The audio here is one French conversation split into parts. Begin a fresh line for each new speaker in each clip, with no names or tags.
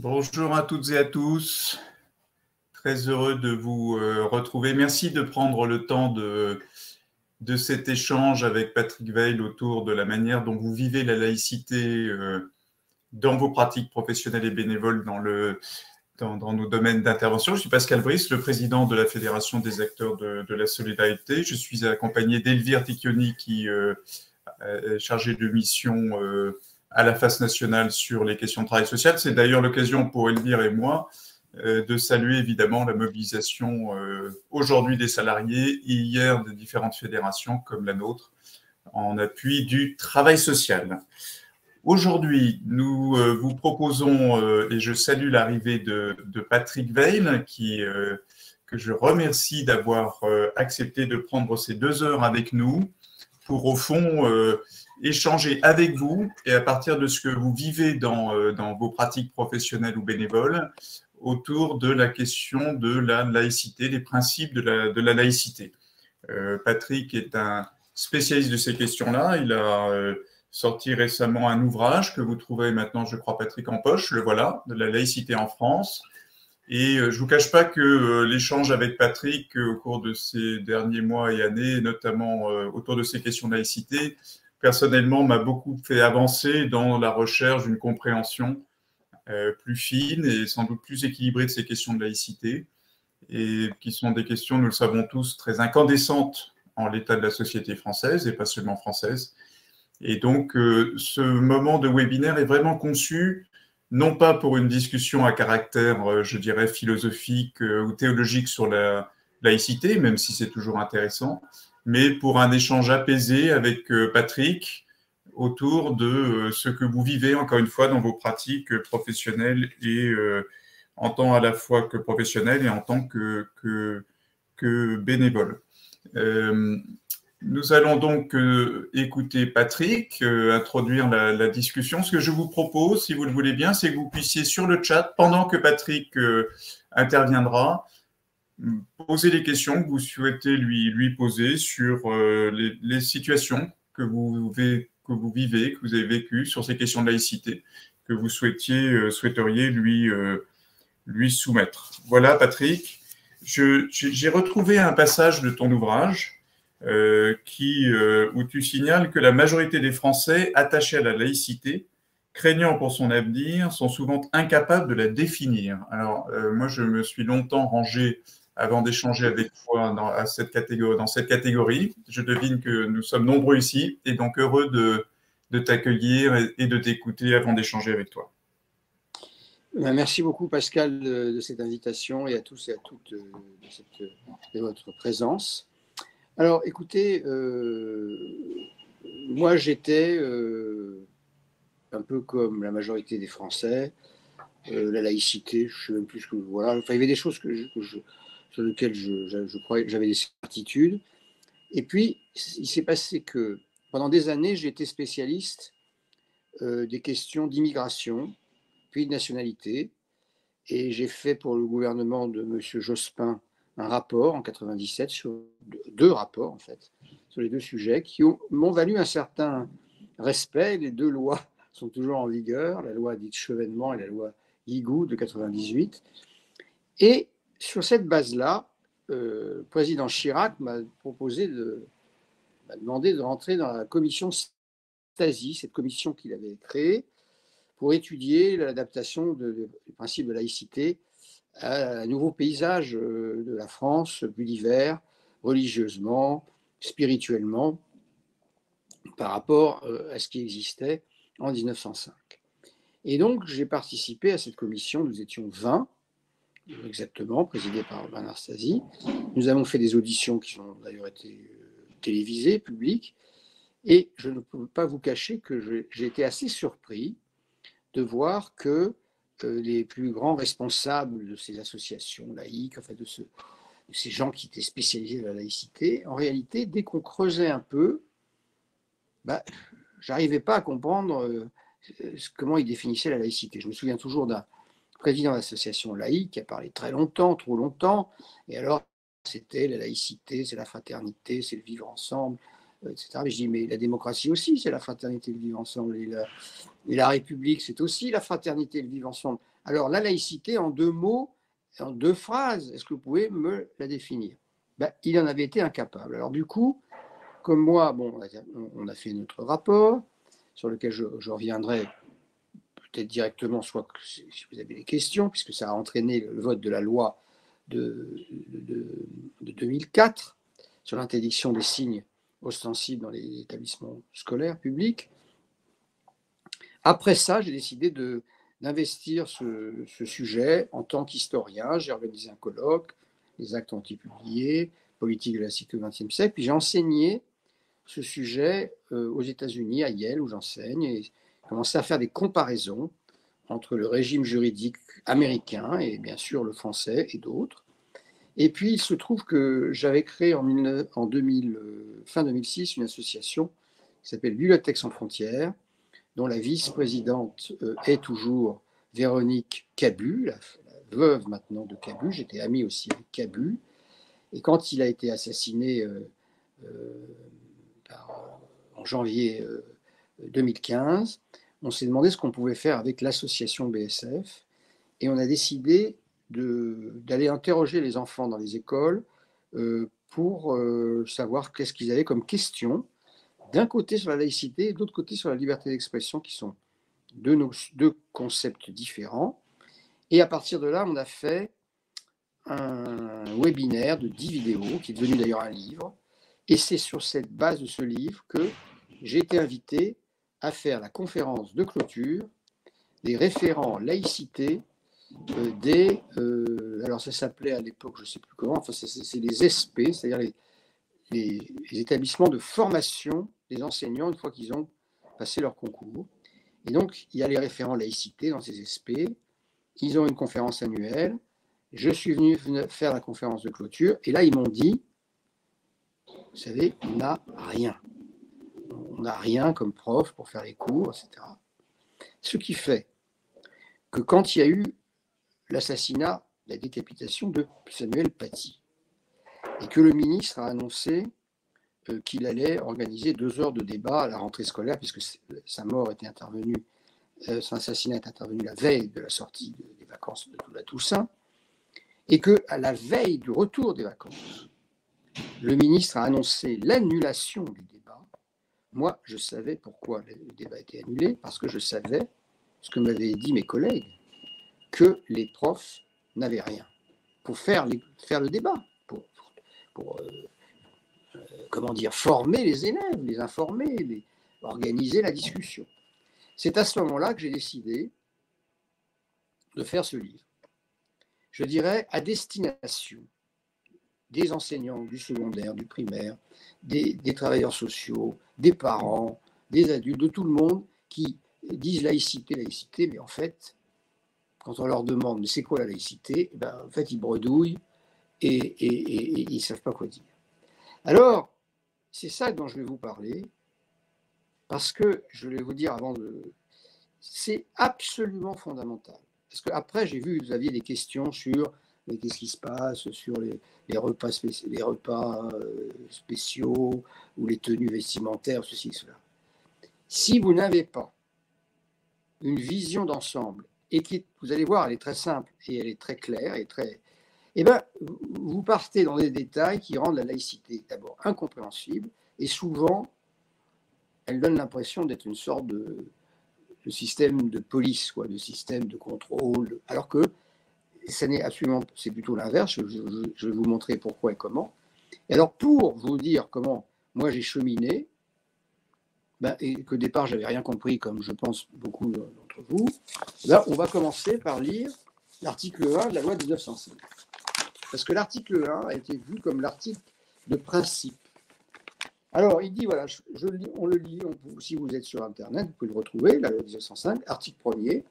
Bonjour à toutes et à tous. Très heureux de vous retrouver. Merci de prendre le temps de cet échange avec Patrick Weil autour de la manière dont vous vivez la laïcité dans vos pratiques professionnelles et bénévoles dans nos domaines d'intervention. Je suis Pascal Brice, le président de la Fédération des acteurs de la solidarité. Je suis accompagné d'Elvire Ticchioni qui est chargée de mission à la face nationale sur les questions de travail social. C'est d'ailleurs l'occasion pour Elvire et moi de saluer évidemment la mobilisation aujourd'hui des salariés et hier des différentes fédérations comme la nôtre en appui du travail social. Aujourd'hui, nous vous proposons, et je salue l'arrivée de Patrick Weil, que je remercie d'avoir accepté de prendre ces 2 heures avec nous pour, au fond, échanger avec vous et à partir de ce que vous vivez dans vos pratiques professionnelles ou bénévoles autour de la question de la laïcité, des principes de la laïcité. Patrick est un spécialiste de ces questions-là. Il a sorti récemment un ouvrage que vous trouverez maintenant, je crois, Patrick, en poche, le voilà, de la laïcité en France. Et je ne vous cache pas que l'échange avec Patrick au cours de ces derniers mois et années, notamment autour de ces questions de laïcité, personnellement, m'a beaucoup fait avancer dans la recherche d'une compréhension plus fine et sans doute plus équilibrée de ces questions de laïcité, et qui sont des questions, nous le savons tous, très incandescentes en l'état de la société française, et pas seulement française. Et donc, ce moment de webinaire est vraiment conçu, non pas pour une discussion à caractère, je dirais, philosophique ou théologique sur la laïcité, même si c'est toujours intéressant, mais pour un échange apaisé avec Patrick autour de ce que vous vivez, encore une fois, dans vos pratiques professionnelles et en tant à la fois que professionnel et en tant que bénévole. Nous allons donc écouter Patrick, introduire la discussion. Ce que je vous propose, si vous le voulez bien, c'est que vous puissiez sur le chat, pendant que Patrick interviendra, poser les questions que vous souhaitez lui poser sur les situations que vous vivez, que vous avez vécues sur ces questions de laïcité, que vous souhaiteriez lui soumettre. Voilà, Patrick. J'ai retrouvé un passage de ton ouvrage où tu signales que la majorité des Français attachés à la laïcité, craignant pour son avenir, sont souvent incapables de la définir. Alors, moi, je me suis longtemps rangé avant d'échanger avec toi dans cette catégorie. Je devine que nous sommes nombreux ici et donc heureux de t'accueillir et de t'écouter avant d'échanger avec toi.
Merci beaucoup Pascal de cette invitation et à tous et à toutes de votre présence. Alors écoutez, moi j'étais un peu comme la majorité des Français, la laïcité, je ne sais même plus ce que voilà. Enfin, il y avait des choses sur lesquelles je croyais, j'avais des certitudes. Et puis il s'est passé que pendant des années j'ai été spécialiste des questions d'immigration, puis de nationalité. Et j'ai fait pour le gouvernement de M. Jospin un rapport en 97, sur 2 rapports en fait, sur les 2 sujets qui m'ont valu un certain respect. Les 2 lois sont toujours en vigueur, la loi dite Chevènement et la loi Guigou de 98. Et sur cette base-là, le président Chirac m'a demandé de rentrer dans la commission Stasi, cette commission qu'il avait créée, pour étudier l'adaptation du principe de laïcité à un nouveau paysage de la France, plus divers, religieusement, spirituellement, par rapport à ce qui existait en 1905. Et donc, j'ai participé à cette commission, nous étions 20, exactement, présidée par Bernard Stasi. Nous avons fait des auditions qui ont d'ailleurs été télévisées, publiques, et je ne peux pas vous cacher que j'ai été assez surpris de voir que les plus grands responsables de ces associations laïques, enfin de ces gens qui étaient spécialisés dans la laïcité, en réalité, dès qu'on creusait un peu, j'arrivais pas à comprendre comment ils définissaient la laïcité. Je me souviens toujours d'un président d'association laïque qui a parlé très longtemps, trop longtemps, et alors c'était la laïcité, c'est la fraternité, c'est le vivre ensemble, etc. Mais je dis, mais la démocratie aussi, c'est la fraternité, le vivre ensemble, et la République, c'est aussi la fraternité, le vivre ensemble. Alors, la laïcité, en 2 mots, en 2 phrases, est-ce que vous pouvez me la définir? Ben, il en avait été incapable. Alors, du coup, comme moi, bon, on a fait notre rapport, sur lequel je reviendrai peut-être directement, soit si vous avez des questions, puisque ça a entraîné le vote de la loi de 2004 sur l'interdiction des signes ostensibles dans les établissements scolaires publics. Après ça, j'ai décidé d'investir ce sujet en tant qu'historien. J'ai organisé un colloque, les actes ont été publiés, politique de la cité au XXe siècle, puis j'ai enseigné ce sujet aux États-Unis, à Yale, où j'enseigne, et commencé à faire des comparaisons entre le régime juridique américain et bien sûr le français et d'autres. Et puis, il se trouve que j'avais créé en 2000, fin 2006 une association qui s'appelle Bibliothèques sans frontières, dont la vice-présidente est toujours Véronique Cabu, la veuve maintenant de Cabu. J'étais ami aussi avec Cabu. Et quand il a été assassiné en janvier 2015, on s'est demandé ce qu'on pouvait faire avec l'association BSF. Et on a décidé d'aller interroger les enfants dans les écoles pour savoir qu'est-ce qu'ils avaient comme questions, d'un côté sur la laïcité et de l'autre côté sur la liberté d'expression, qui sont deux concepts différents. Et à partir de là, on a fait un webinaire de 10 vidéos, qui est devenu d'ailleurs un livre. Et c'est sur cette base de ce livre que j'ai été invité à faire la conférence de clôture des référents laïcité alors ça s'appelait à l'époque, je ne sais plus comment, enfin c'est les SP, c'est-à-dire les établissements de formation des enseignants une fois qu'ils ont passé leur concours. Et donc, il y a les référents laïcité dans ces SP, ils ont une conférence annuelle, je suis venu faire la conférence de clôture, et là, ils m'ont dit, vous savez, on n'a rien. On n'a rien comme prof pour faire les cours, etc. Ce qui fait que quand il y a eu l'assassinat, la décapitation de Samuel Paty, et que le ministre a annoncé qu'il allait organiser 2 heures de débat à la rentrée scolaire, puisque sa mort était intervenue, son assassinat est intervenu la veille de la sortie des vacances de la Toussaint, et qu'à la veille du retour des vacances, le ministre a annoncé l'annulation du débat. Moi, je savais pourquoi le débat était annulé, parce que je savais ce que m'avaient dit mes collègues, que les profs n'avaient rien pour faire le débat, pour comment dire, former les élèves, les informer, organiser la discussion. C'est à ce moment-là que j'ai décidé de faire ce livre. Je dirais à destination des enseignants du secondaire, du primaire, des travailleurs sociaux, des parents, des adultes, de tout le monde qui disent laïcité, laïcité, mais en fait, quand on leur demande mais c'est quoi la laïcité, ben, en fait, ils bredouillent et ils ne savent pas quoi dire. Alors, c'est ça dont je vais vous parler, parce que, je vais vous dire c'est absolument fondamental. Parce qu'après, j'ai vu que vous aviez des questions sur qu'est-ce qui se passe, sur les repas spéciaux ou les tenues vestimentaires, ceci, cela. Si vous n'avez pas une vision d'ensemble, et vous allez voir, elle est très simple, et elle est très claire, eh bien, vous partez dans des détails qui rendent la laïcité d'abord incompréhensible, et souvent, elle donne l'impression d'être une sorte de système de police, de système de contrôle, alors que ça n'est absolument, c'est plutôt l'inverse. Je vais vous montrer pourquoi et comment. Et alors, pour vous dire comment moi j'ai cheminé, et qu'au départ, je n'avais rien compris, comme je pense beaucoup d'entre vous, on va commencer par lire l'article 1 de la loi de 1905. Parce que l'article 1 a été vu comme l'article de principe. Alors, il dit, voilà, on le lit, si vous êtes sur Internet, vous pouvez le retrouver, la loi de 1905, article 1er,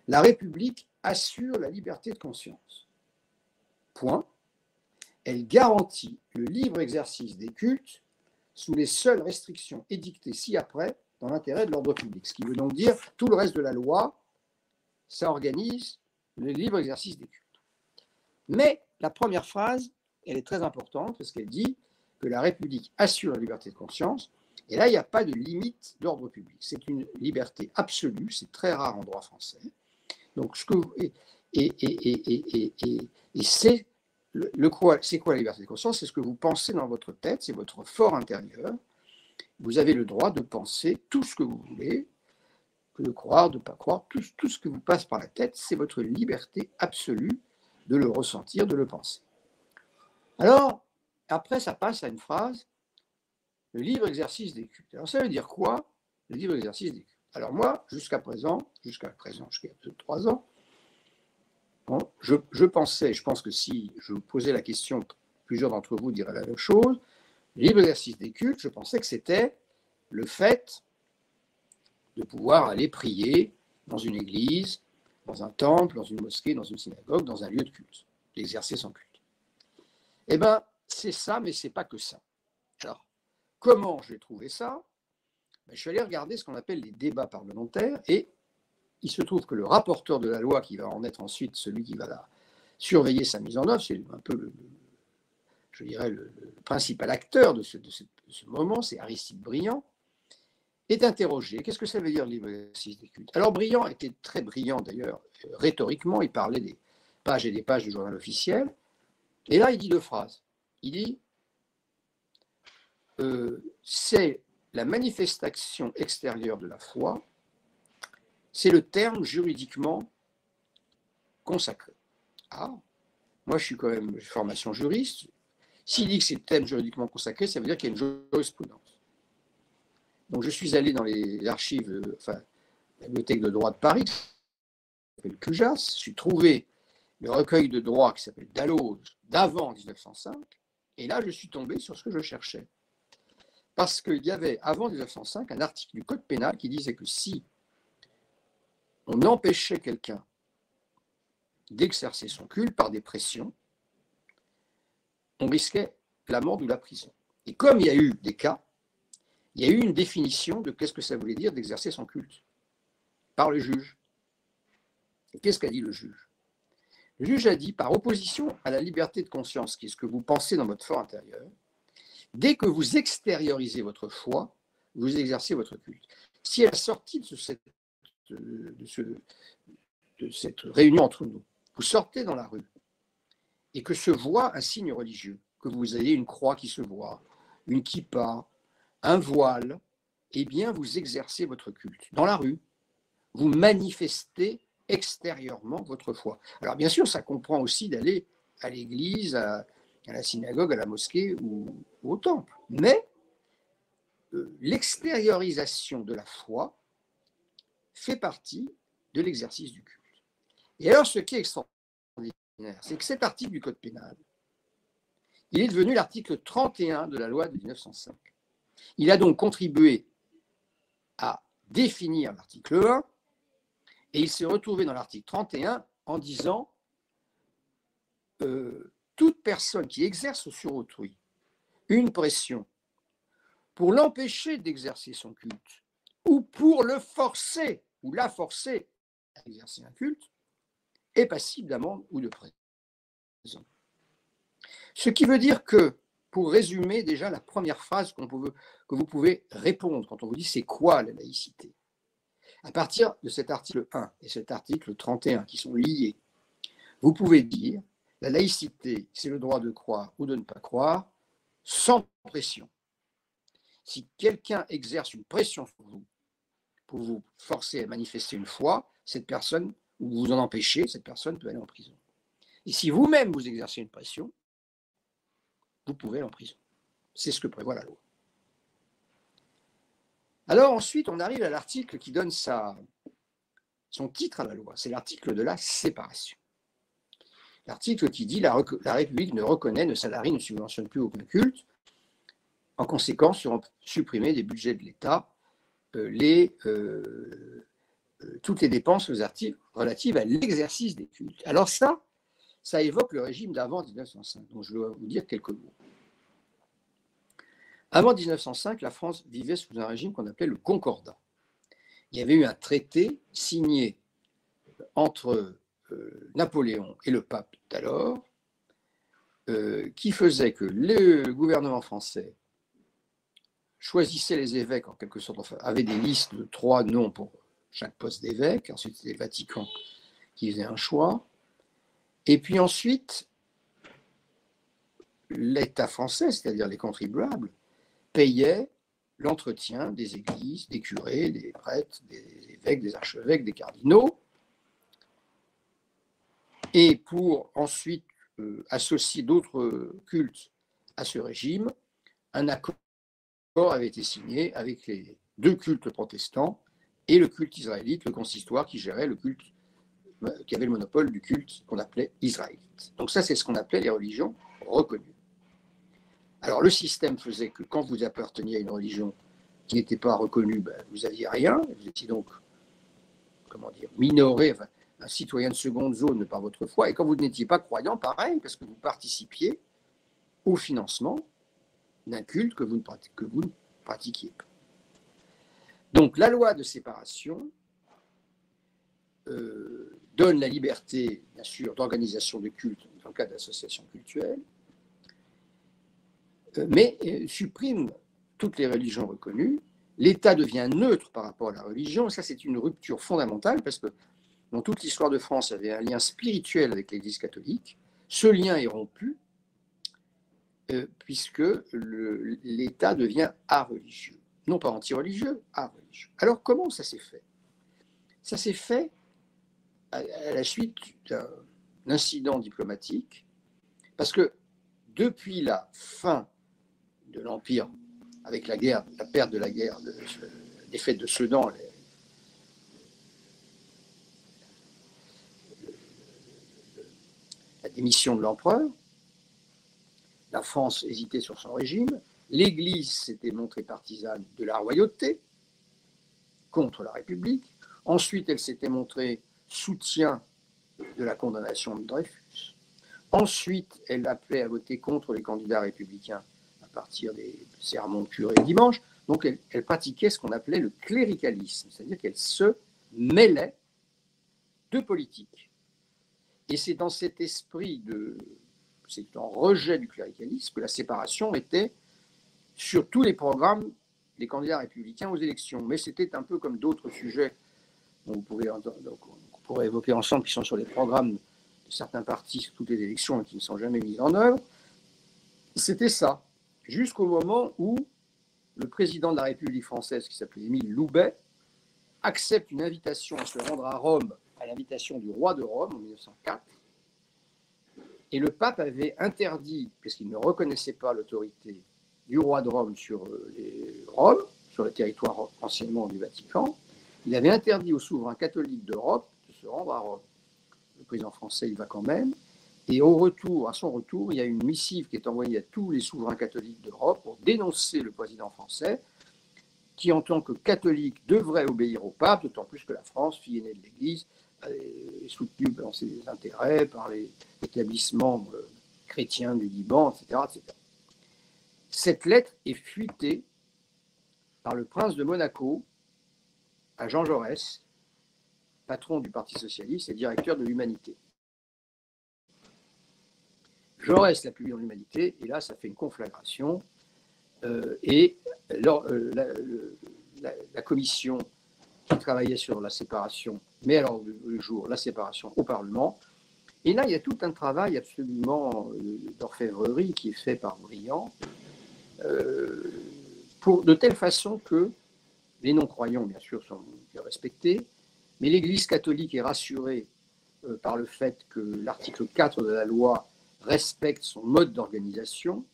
la République assure la liberté de conscience. Point. Elle garantit le libre exercice des cultes sous les seules restrictions édictées ci-après dans l'intérêt de l'ordre public. Ce qui veut donc dire tout le reste de la loi, ça organise le libre exercice des cultes. Mais la première phrase, elle est très importante parce qu'elle dit que la République assure la liberté de conscience. Et là, il n'y a pas de limite d'ordre public. C'est une liberté absolue, c'est très rare en droit français. Donc, c'est c'est quoi la liberté de conscience? C'est ce que vous pensez dans votre tête, c'est votre fort intérieur. Vous avez le droit de penser tout ce que vous voulez, de croire, de ne pas croire, tout ce que vous passe par la tête, c'est votre liberté absolue de le ressentir, de le penser. Alors, après, ça passe à une phrase, le libre exercice des cultes. Alors, ça veut dire quoi, le libre exercice des cultes? Alors moi, jusqu'à présent, jusqu'à il y a 3 ans, bon, je pensais, je pense que si je vous posais la question, plusieurs d'entre vous diraient la même chose, le libre exercice des cultes, je pensais que c'était le fait de pouvoir aller prier dans une église, dans un temple, dans une mosquée, dans une synagogue, dans un lieu de culte, d'exercer son culte. Eh bien, c'est ça, mais ce n'est pas que ça. Alors, comment j'ai trouvé ça? Je suis allé regarder ce qu'on appelle les débats parlementaires et il se trouve que le rapporteur de la loi qui va en être ensuite celui qui va surveiller sa mise en œuvre, c'est un peu je dirais le principal acteur de ce moment, c'est Aristide Briand, est interrogé. Qu'est-ce que ça veut dire le libre exercice des cultes? Alors Briand était très brillant d'ailleurs, rhétoriquement, il parlait des pages et des pages du journal officiel, et là il dit 2 phrases. Il dit c'est la manifestation extérieure de la foi, c'est le terme juridiquement consacré. Ah, moi je suis quand même de formation juriste. S'il dit que c'est le terme juridiquement consacré, ça veut dire qu'il y a une jurisprudence. Donc je suis allé dans les archives, la bibliothèque de droit de Paris, qui s'appelle CUJAS, je suis trouvé le recueil de droit qui s'appelle Dalloz d'avant 1905, et là je suis tombé sur ce que je cherchais. Parce qu'il y avait, avant 1905, un article du Code pénal qui disait que si on empêchait quelqu'un d'exercer son culte par des pressions, on risquait l'amende ou la prison. Et comme il y a eu des cas, il y a eu une définition de qu'est-ce que ça voulait dire d'exercer son culte par le juge. Et qu'est-ce qu'a dit le juge? Le juge a dit, par opposition à la liberté de conscience, qui est ce que vous pensez dans votre fort intérieur, dès que vous extériorisez votre foi, vous exercez votre culte. Si à la sortie de cette réunion entre nous, vous sortez dans la rue et que se voit un signe religieux, que vous ayez une croix qui se voit, une kippa, un voile, eh bien vous exercez votre culte. Dans la rue, vous manifestez extérieurement votre foi. Alors bien sûr, ça comprend aussi d'aller à l'église, à la synagogue, à la mosquée ou au temple. Mais l'extériorisation de la foi fait partie de l'exercice du culte. Et alors, ce qui est extraordinaire, c'est que cet article du Code pénal, il est devenu l'article 31 de la loi de 1905. Il a donc contribué à définir l'article 1 et il s'est retrouvé dans l'article 31 en disant toute personne qui exerce sur autrui une pression pour l'empêcher d'exercer son culte ou pour le forcer ou la forcer à exercer un culte est passible d'amende ou de prison. Ce qui veut dire que, pour résumer déjà la première phrase que vous pouvez répondre quand on vous dit c'est quoi la laïcité, à partir de cet article 1 et cet article 31 qui sont liés, vous pouvez dire la laïcité, c'est le droit de croire ou de ne pas croire sans pression. Si quelqu'un exerce une pression sur vous pour vous forcer à manifester une foi, cette personne, ou vous en empêchez, cette personne peut aller en prison. Et si vous-même vous exercez une pression, vous pouvez aller en prison. C'est ce que prévoit la loi. Alors ensuite, on arrive à l'article qui donne son titre à la loi. C'est l'article de la séparation. L'article qui dit la République ne reconnaît, ne salarie, ne subventionne plus aucun culte. En conséquence, seront supprimés des budgets de l'État toutes les dépenses relatives à l'exercice des cultes. Alors ça évoque le régime d'avant 1905, dont je dois vous dire quelques mots. Avant 1905, la France vivait sous un régime qu'on appelait le Concordat. Il y avait eu un traité signé entre Napoléon et le pape d'alors, qui faisait que le gouvernement français choisissait les évêques en quelque sorte, enfin, avait des listes de 3 noms pour chaque poste d'évêque, ensuite c'était le Vatican qui faisait un choix. Et puis ensuite, l'État français, c'est-à-dire les contribuables, payait l'entretien des églises, des curés, des prêtres, des évêques, des archevêques, des cardinaux. Et pour ensuite associer d'autres cultes à ce régime, un accord avait été signé avec les deux cultes protestants et le culte israélite, le consistoire qui gérait le culte, qui avait le monopole du culte qu'on appelait israélite. Donc ça, c'est ce qu'on appelait les religions reconnues. Alors le système faisait que quand vous apparteniez à une religion qui n'était pas reconnue, ben, vous n'aviez rien, vous étiez donc, comment dire, minoré, enfin, un citoyen de seconde zone par votre foi, et quand vous n'étiez pas croyant, pareil, parce que vous participiez au financement d'un culte que vous ne pratiquiez pas. Donc la loi de séparation donne la liberté, bien sûr, d'organisation de culte dans le cas d'associations cultuelles, mais supprime toutes les religions reconnues. L'État devient neutre par rapport à la religion, et ça c'est une rupture fondamentale, parce que dans toute l'histoire de France, il y avait un lien spirituel avec l'Église catholique. Ce lien est rompu, puisque l'État devient areligieux. Non pas anti-religieux, areligieux. Alors comment ça s'est fait? Ça s'est fait à la suite d'un incident diplomatique, parce que depuis la fin de l'Empire, avec la guerre, la perte de la guerre, la défaite de Sedan, la démission de l'empereur, la France hésitait sur son régime, l'Église s'était montrée partisane de la royauté contre la République, ensuite elle s'était montrée soutien de la condamnation de Dreyfus, ensuite elle appelait à voter contre les candidats républicains à partir des sermons de curé dimanche, donc elle pratiquait ce qu'on appelait le cléricalisme, c'est-à-dire qu'elle se mêlait de politique. Et c'est dans cet esprit c'est un rejet du cléricalisme que la séparation était sur tous les programmes des candidats républicains aux élections. Mais c'était un peu comme d'autres sujets qu'on pourrait évoquer ensemble, qui sont sur les programmes de certains partis sur toutes les élections et qui ne sont jamais mis en œuvre. C'était ça, jusqu'au moment où le président de la République française, qui s'appelait Émile Loubet, accepte une invitation à se rendre à Rome, à l'invitation du roi de Rome en 1904. Et le pape avait interdit, puisqu'il ne reconnaissait pas l'autorité du roi de Rome sur le territoire anciennement du Vatican, il avait interdit aux souverains catholiques d'Europe de se rendre à Rome. Le président français y va quand même, et à son retour, il y a une missive qui est envoyée à tous les souverains catholiques d'Europe pour dénoncer le président français, qui en tant que catholique devrait obéir au pape, d'autant plus que la France, fille aînée de l'Église, est soutenue dans ses intérêts par les établissements chrétiens du Liban, etc., etc. Cette lettre est fuitée par le prince de Monaco à Jean Jaurès, patron du Parti socialiste et directeur de l'Humanité. Jaurès l'a publié dans l'Humanité, et là, ça fait une conflagration. Et la commission qui travaillait sur la séparation, mais alors le jour, la séparation au Parlement. Et là, il y a tout un travail absolument d'orfèvrerie qui est fait par Briand, de telle façon que les non-croyants, bien sûr, sont respectés, mais l'Église catholique est rassurée par le fait que l'article 4 de la loi respecte son mode d'organisation,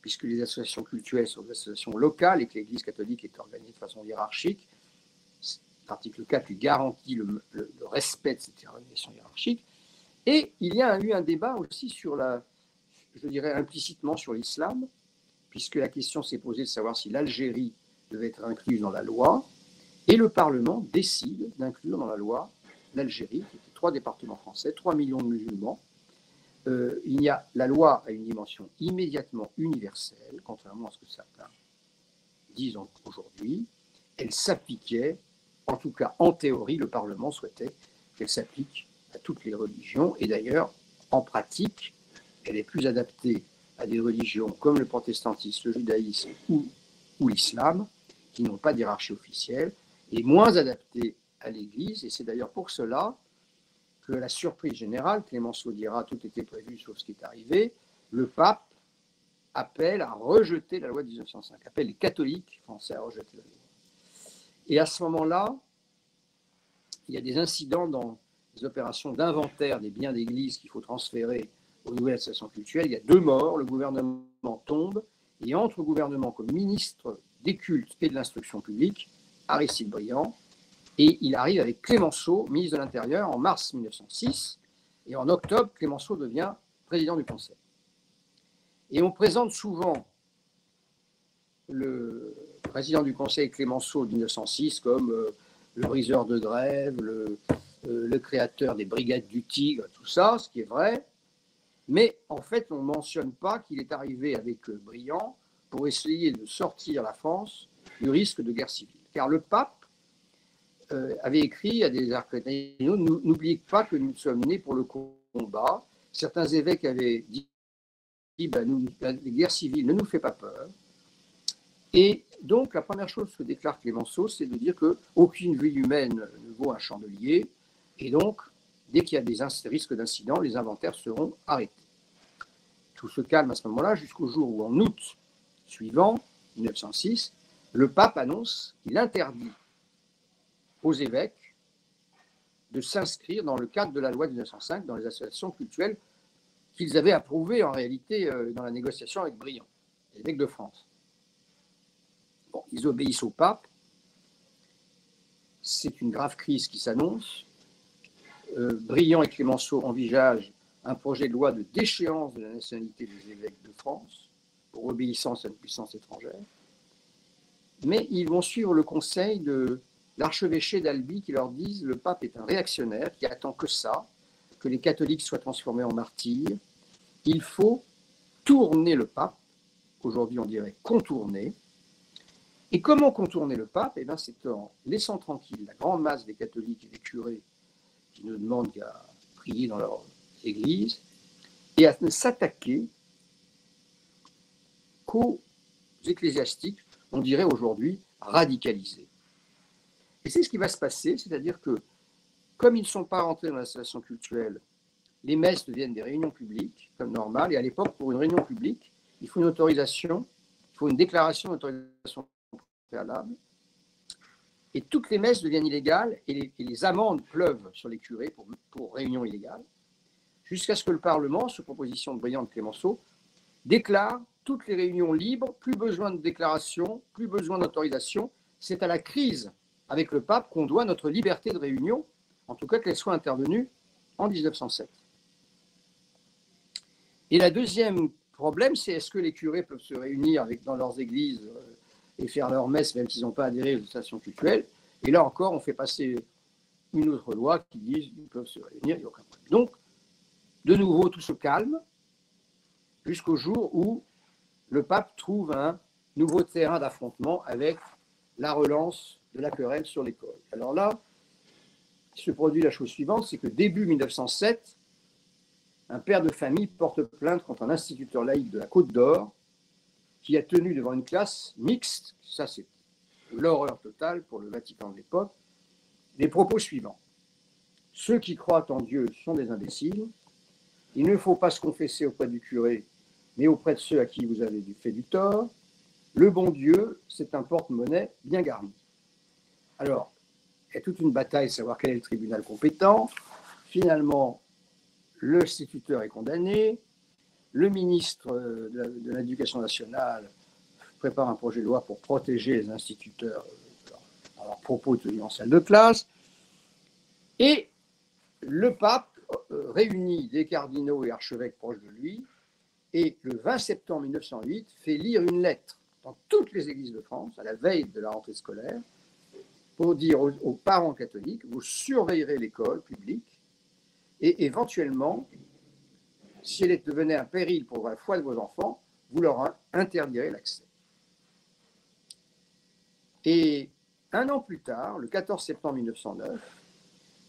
puisque les associations cultuelles sont des associations locales et que l'Église catholique est organisée de façon hiérarchique. L'article 4 lui garantit le respect de cette organisation hiérarchique. Et il y a eu un débat aussi sur je dirais implicitement sur l'islam, puisque la question s'est posée de savoir si l'Algérie devait être incluse dans la loi, et le Parlement décide d'inclure dans la loi l'Algérie, qui était 3 départements français, 3 millions de musulmans. La loi a une dimension immédiatement universelle, contrairement à ce que certains disent aujourd'hui. Elle s'appliquait, en tout cas en théorie, le Parlement souhaitait qu'elle s'applique à toutes les religions, et d'ailleurs, en pratique, elle est plus adaptée à des religions comme le protestantisme, le judaïsme ou l'islam, qui n'ont pas d'hiérarchie officielle, et moins adaptée à l'Église, et c'est d'ailleurs pour cela que la surprise générale, Clémenceau dira tout était prévu sauf ce qui est arrivé, le pape appelle à rejeter la loi de 1905, appelle les catholiques français à rejeter la loi. Et à ce moment-là, il y a des incidents dans les opérations d'inventaire des biens d'église qu'il faut transférer aux nouvelles associations cultuelles. Il y a 2 morts, le gouvernement tombe, et entre le gouvernement comme ministre des cultes et de l'instruction publique, Aristide Briand, et il arrive avec Clémenceau, ministre de l'Intérieur, en mars 1906, et en octobre, Clémenceau devient président du Conseil. Et on présente souvent le président du Conseil Clémenceau de 1906 comme le briseur de grève, le créateur des brigades du Tigre, tout ça, ce qui est vrai. Mais en fait, on ne mentionne pas qu'il est arrivé avec Briand pour essayer de sortir la France du risque de guerre civile. Car le pape avait écrit à des architectes, n'oubliez pas que nous sommes nés pour le combat. Certains évêques avaient dit, la guerre civile ne nous fait pas peur. Et donc, la première chose que déclare Clémenceau, c'est de dire qu'aucune vie humaine ne vaut un chandelier. Et donc, dès qu'il y a des risques d'incident, les inventaires seront arrêtés. Tout se calme à ce moment-là, jusqu'au jour où, en août suivant, 1906, le pape annonce qu'il interdit aux évêques de s'inscrire dans le cadre de la loi de 1905 dans les associations cultuelles qu'ils avaient approuvées en réalité dans la négociation avec Briand, les évêques de France. Bon, ils obéissent au pape. C'est une grave crise qui s'annonce. Briand et Clémenceau envisagent un projet de loi de déchéance de la nationalité des évêques de France pour obéissance à une puissance étrangère. Mais ils vont suivre le conseil de l'archevêché d'Albi qui leur disent le pape est un réactionnaire qui attend que ça, que les catholiques soient transformés en martyrs. Il faut tourner le pape. Aujourd'hui, on dirait contourner. Et comment contourner le pape? Eh bien, c'est en laissant tranquille la grande masse des catholiques et des curés qui ne demandent qu'à prier dans leur église et à ne s'attaquer qu'aux ecclésiastiques, on dirait aujourd'hui radicalisés. Et c'est ce qui va se passer, c'est-à-dire que comme ils ne sont pas rentrés dans l'association cultuelle, les messes deviennent des réunions publiques, comme normal, et à l'époque, pour une réunion publique, il faut une autorisation, il faut une déclaration d'autorisation préalable, et toutes les messes deviennent illégales, et les amendes pleuvent sur les curés pour réunion illégale, jusqu'à ce que le Parlement, sous proposition de Briand et de Clémenceau, déclare toutes les réunions libres, plus besoin de déclaration, plus besoin d'autorisation. C'est à la crise avec le pape qu'on doit notre liberté de réunion, en tout cas qu'elle soit intervenue en 1907. Et la deuxième problème, c'est est-ce que les curés peuvent se réunir dans leurs églises et faire leur messe, même s'ils n'ont pas adhéré aux associations cultuelles. Et là encore, on fait passer une autre loi qui dit qu'ils peuvent se réunir, il n'y a aucun problème. Donc, de nouveau, tout se calme jusqu'au jour où le pape trouve un nouveau terrain d'affrontement avec la relance de la querelle sur l'école. Alors là, il se produit la chose suivante, c'est que début 1907, un père de famille porte plainte contre un instituteur laïque de la Côte d'Or qui a tenu devant une classe mixte, ça c'est l'horreur totale pour le Vatican de l'époque, les propos suivants. Ceux qui croient en Dieu sont des imbéciles, il ne faut pas se confesser auprès du curé, mais auprès de ceux à qui vous avez fait du tort. Le bon Dieu, c'est un porte-monnaie bien garni. Alors, il y a toute une bataille de savoir quel est le tribunal compétent. Finalement, le instituteur est condamné. Le ministre de l'Éducation nationale prépare un projet de loi pour protéger les instituteurs dans leurs propos tenus en salle de classe. Et le pape réunit des cardinaux et archevêques proches de lui et le 20 septembre 1908 fait lire une lettre dans toutes les églises de France à la veille de la rentrée scolaire pour dire aux parents catholiques, vous surveillerez l'école publique et éventuellement, si elle devenait un péril pour la foi de vos enfants, vous leur interdirez l'accès. Et un an plus tard, le 14 septembre 1909,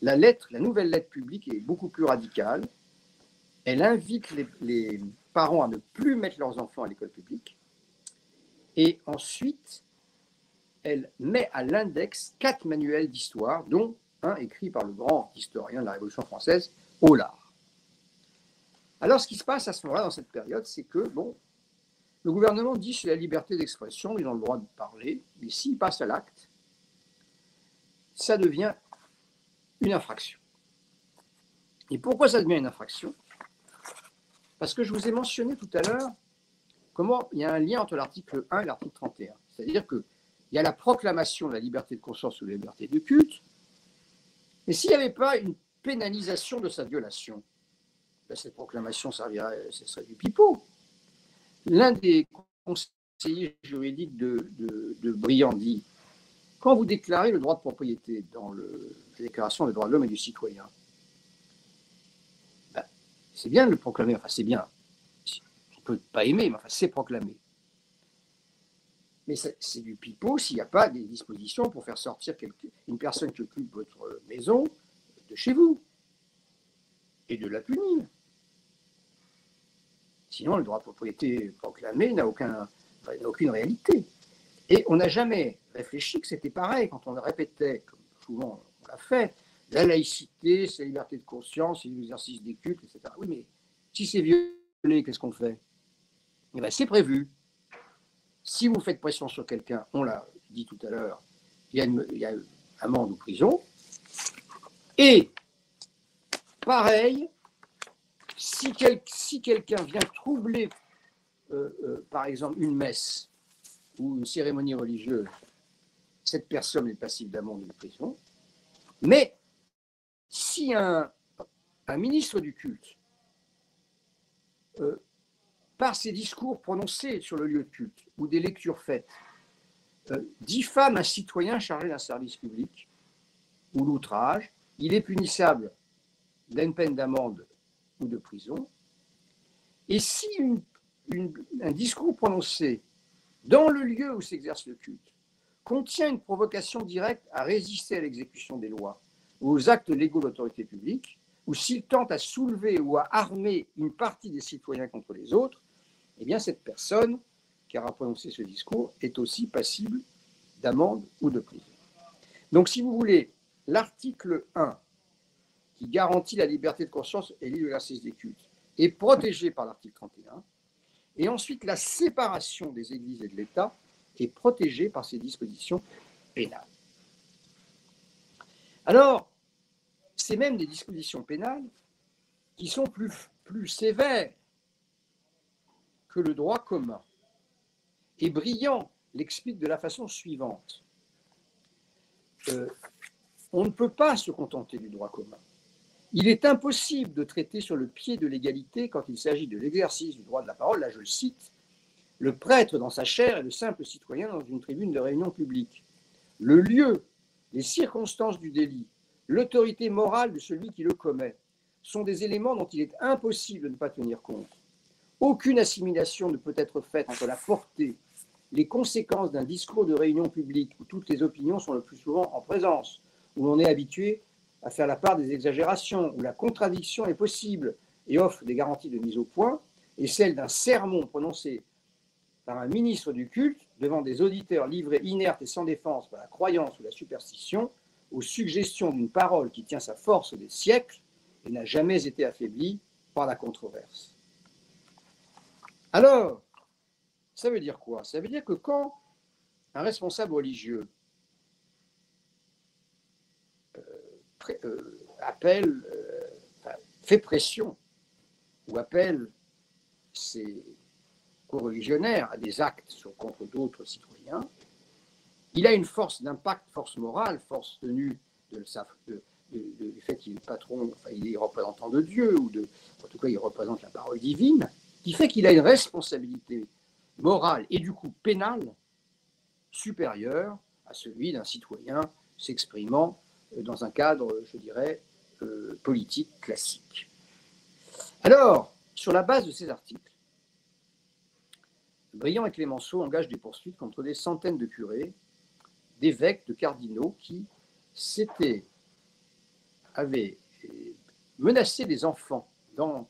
la nouvelle lettre publique est beaucoup plus radicale. Elle invite les parents à ne plus mettre leurs enfants à l'école publique. Et ensuite, elle met à l'index 4 manuels d'histoire, dont écrit par le grand historien de la Révolution française, Aulard. Alors, ce qui se passe à ce moment-là, dans cette période, c'est que, bon, le gouvernement dit c'est la liberté d'expression, ils ont le droit de parler, mais s'ils passent à l'acte, ça devient une infraction. Et pourquoi ça devient une infraction? Parce que je vous ai mentionné tout à l'heure comment il y a un lien entre l'article 1 et l'article 31. C'est-à-dire qu'il y a la proclamation de la liberté de conscience ou de la liberté de culte, mais s'il n'y avait pas une pénalisation de sa violation, ben cette proclamation servirait, ce serait du pipeau. L'un des conseillers juridiques de Briand dit, quand vous déclarez le droit de propriété dans la Déclaration des droits de l'homme et du citoyen, ben, c'est bien de le proclamer, enfin c'est bien, on ne peut pas aimer, mais enfin c'est proclamé. Mais c'est du pipeau s'il n'y a pas des dispositions pour faire sortir une personne qui occupe votre maison de chez vous et de la punir. Sinon, le droit de propriété proclamé n'a aucune réalité. Et on n'a jamais réfléchi que c'était pareil quand on le répétait, comme souvent on l'a fait, la laïcité, c'est la liberté de conscience, c'est l'exercice des cultes, etc. Oui, mais si c'est violé, qu'est-ce qu'on fait? Eh bien, c'est prévu. Si vous faites pression sur quelqu'un, on l'a dit tout à l'heure, il y a amende ou prison. Et pareil, si quelqu'un vient troubler, par exemple, une messe ou une cérémonie religieuse, cette personne est passible d'amende ou de prison. Mais si un ministre du culte, par ses discours prononcés sur le lieu de culte ou des lectures faites, diffame un citoyen chargé d'un service public ou l'outrage, il est punissable d'une peine d'amende ou de prison. Et si un discours prononcé dans le lieu où s'exerce le culte contient une provocation directe à résister à l'exécution des lois ou aux actes légaux de l'autorité publique, ou s'il tente à soulever ou à armer une partie des citoyens contre les autres, eh bien cette personne qui aura prononcé ce discours est aussi passible d'amende ou de prison. Donc si vous voulez, l'article 1 qui garantit la liberté de conscience et l'exercice des cultes est protégé par l'article 31, et ensuite la séparation des églises et de l'État est protégée par ces dispositions pénales. Alors, c'est même des dispositions pénales qui sont plus sévères que le droit commun. Et Briand l'explique de la façon suivante. On ne peut pas se contenter du droit commun. Il est impossible de traiter sur le pied de l'égalité quand il s'agit de l'exercice du droit de la parole. Là, je le cite, le prêtre dans sa chaire et le simple citoyen dans une tribune de réunion publique. Le lieu, les circonstances du délit, l'autorité morale de celui qui le commet sont des éléments dont il est impossible de ne pas tenir compte. Aucune assimilation ne peut être faite entre la portée, les conséquences d'un discours de réunion publique où toutes les opinions sont le plus souvent en présence, où l'on est habitué à faire la part des exagérations, où la contradiction est possible et offre des garanties de mise au point, et celle d'un sermon prononcé par un ministre du culte devant des auditeurs livrés inertes et sans défense par la croyance ou la superstition, aux suggestions d'une parole qui tient sa force des siècles et n'a jamais été affaiblie par la controverse. Alors, ça veut dire quoi? Ça veut dire que quand un responsable religieux fait pression ou appelle ses co-religionnaires à des actes contre d'autres citoyens, il a une force d'impact, force morale, force tenue du fait qu'il est patron, enfin il est représentant de Dieu, en tout cas il représente la parole divine, qui fait qu'il a une responsabilité morale et du coup pénale supérieure à celui d'un citoyen s'exprimant dans un cadre, je dirais, politique classique. Alors, sur la base de ces articles, Briand et Clémenceau engagent des poursuites contre des centaines de curés, d'évêques, de cardinaux qui avaient menacé les enfants dans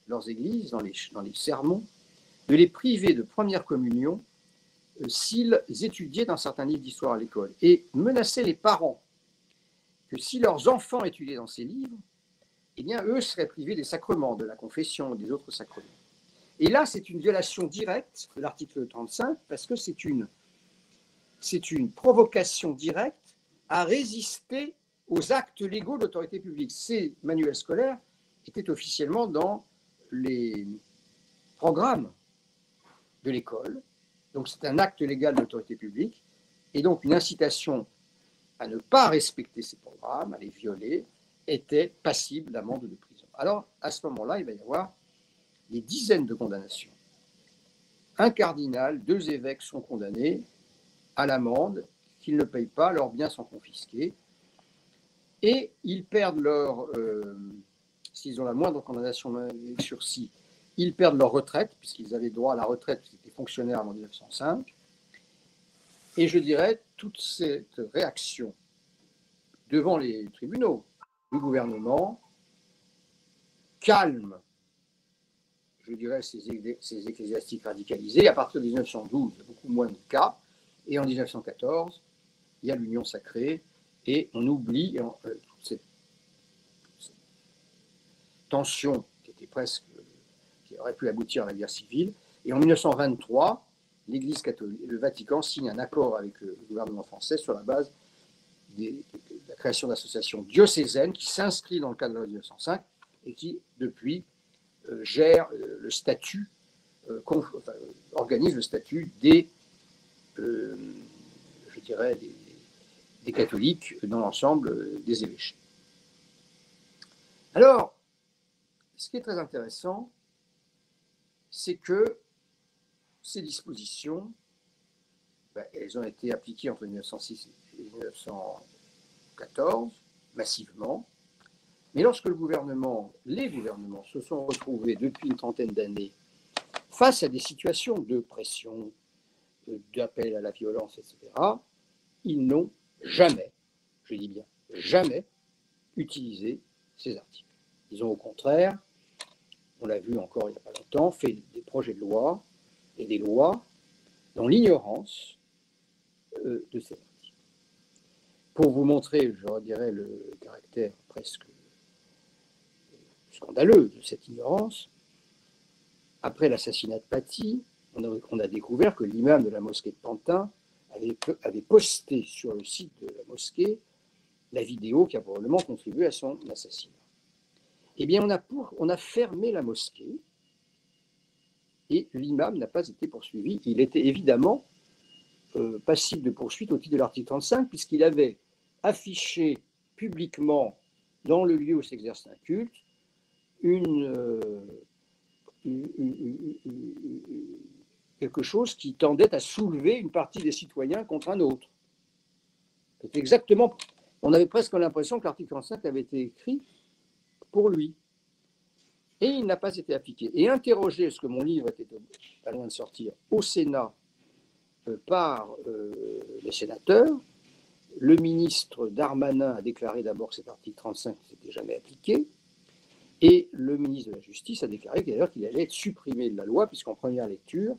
leurs églises, dans les sermons, de les priver de première communion s'ils étudiaient dans certains livres d'histoire à l'école, et menaçaient les parents que si leurs enfants étudiaient dans ces livres, eh bien, eux seraient privés des sacrements, de la confession, des autres sacrements. Et là, c'est une violation directe de l'article 35, parce que c'est une provocation directe à résister aux actes légaux de l'autorité publique. Ces manuels scolaires étaient officiellement dans les programmes de l'école, donc c'est un acte légal de l'autorité publique, et donc une incitation à ne pas respecter ces programmes, à les violer, était passible d'amende ou de prison. Alors, à ce moment-là, il va y avoir des dizaines de condamnations. Un cardinal, 2 évêques sont condamnés à l'amende, qu'ils ne payent pas, leurs biens sont confisqués, et ils perdent leur, s'ils ont la moindre condamnation avec sursis, ils perdent leur retraite, puisqu'ils avaient droit à la retraite, puisqu'ils étaient fonctionnaires avant 1905. Et je dirais, toute cette réaction devant les tribunaux du gouvernement calme, je dirais, ces ecclésiastiques radicalisés. À partir de 1912, il y a beaucoup moins de cas. Et en 1914, il y a l'union sacrée et on oublie toute cette tension qui était presque, qui aurait pu aboutir à la guerre civile. Et en 1923, l'Église catholique, le Vatican signe un accord avec le gouvernement français sur la base de la création d'associations diocésaines qui s'inscrit dans le cadre de la loi 1905 et qui, depuis, gère le statut, organise le statut des, je dirais, des catholiques dans l'ensemble des évêchés. Alors, ce qui est très intéressant, c'est que ces dispositions, elles ont été appliquées entre 1906 et 1914, massivement, mais lorsque les gouvernements se sont retrouvés depuis une trentaine d'années face à des situations de pression, d'appel à la violence, etc., ils n'ont jamais, je dis bien jamais, utilisé ces articles. Ils ont au contraire, on l'a vu encore il n'y a pas longtemps, fait des projets de loi et des lois dans l'ignorance de ces articles. Pour vous montrer, je dirais, le caractère presque scandaleux de cette ignorance, après l'assassinat de Paty, on a découvert que l'imam de la mosquée de Pantin avait posté sur le site de la mosquée la vidéo qui a probablement contribué à son assassinat. Eh bien, on a fermé la mosquée et l'imam n'a pas été poursuivi. Il était évidemment passible de poursuite au titre de l'article 35, puisqu'il avait affiché publiquement dans le lieu où s'exerce un culte quelque chose qui tendait à soulever une partie des citoyens contre un autre. C'est exactement. On avait presque l'impression que l'article 35 avait été écrit pour lui. Et il n'a pas été appliqué. Et interrogé, parce que mon livre était pas loin de sortir, au Sénat par les sénateurs, le ministre Darmanin a déclaré d'abord que cet article 35 ne s'était jamais appliqué, et le ministre de la Justice a déclaré d'ailleurs qu'il allait être supprimé de la loi, puisqu'en première lecture,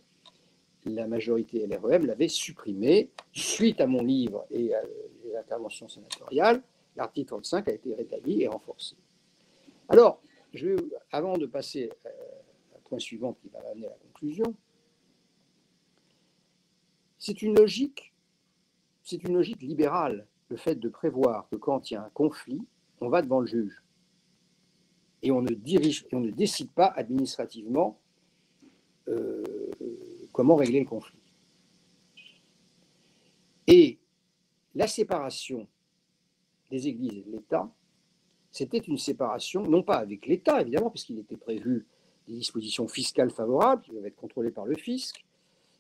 la majorité LREM l'avait supprimé. Suite à mon livre et à les interventions sénatoriales, l'article 35 a été rétabli et renforcé. Alors, avant de passer au point suivant qui va amener à la conclusion, c'est une logique libérale, le fait de prévoir que quand il y a un conflit, on va devant le juge. Et on ne décide pas administrativement comment régler le conflit. Et la séparation des églises et de l'État, c'était une séparation, non pas avec l'État, évidemment, puisqu'il était prévu des dispositions fiscales favorables qui doivent être contrôlées par le fisc,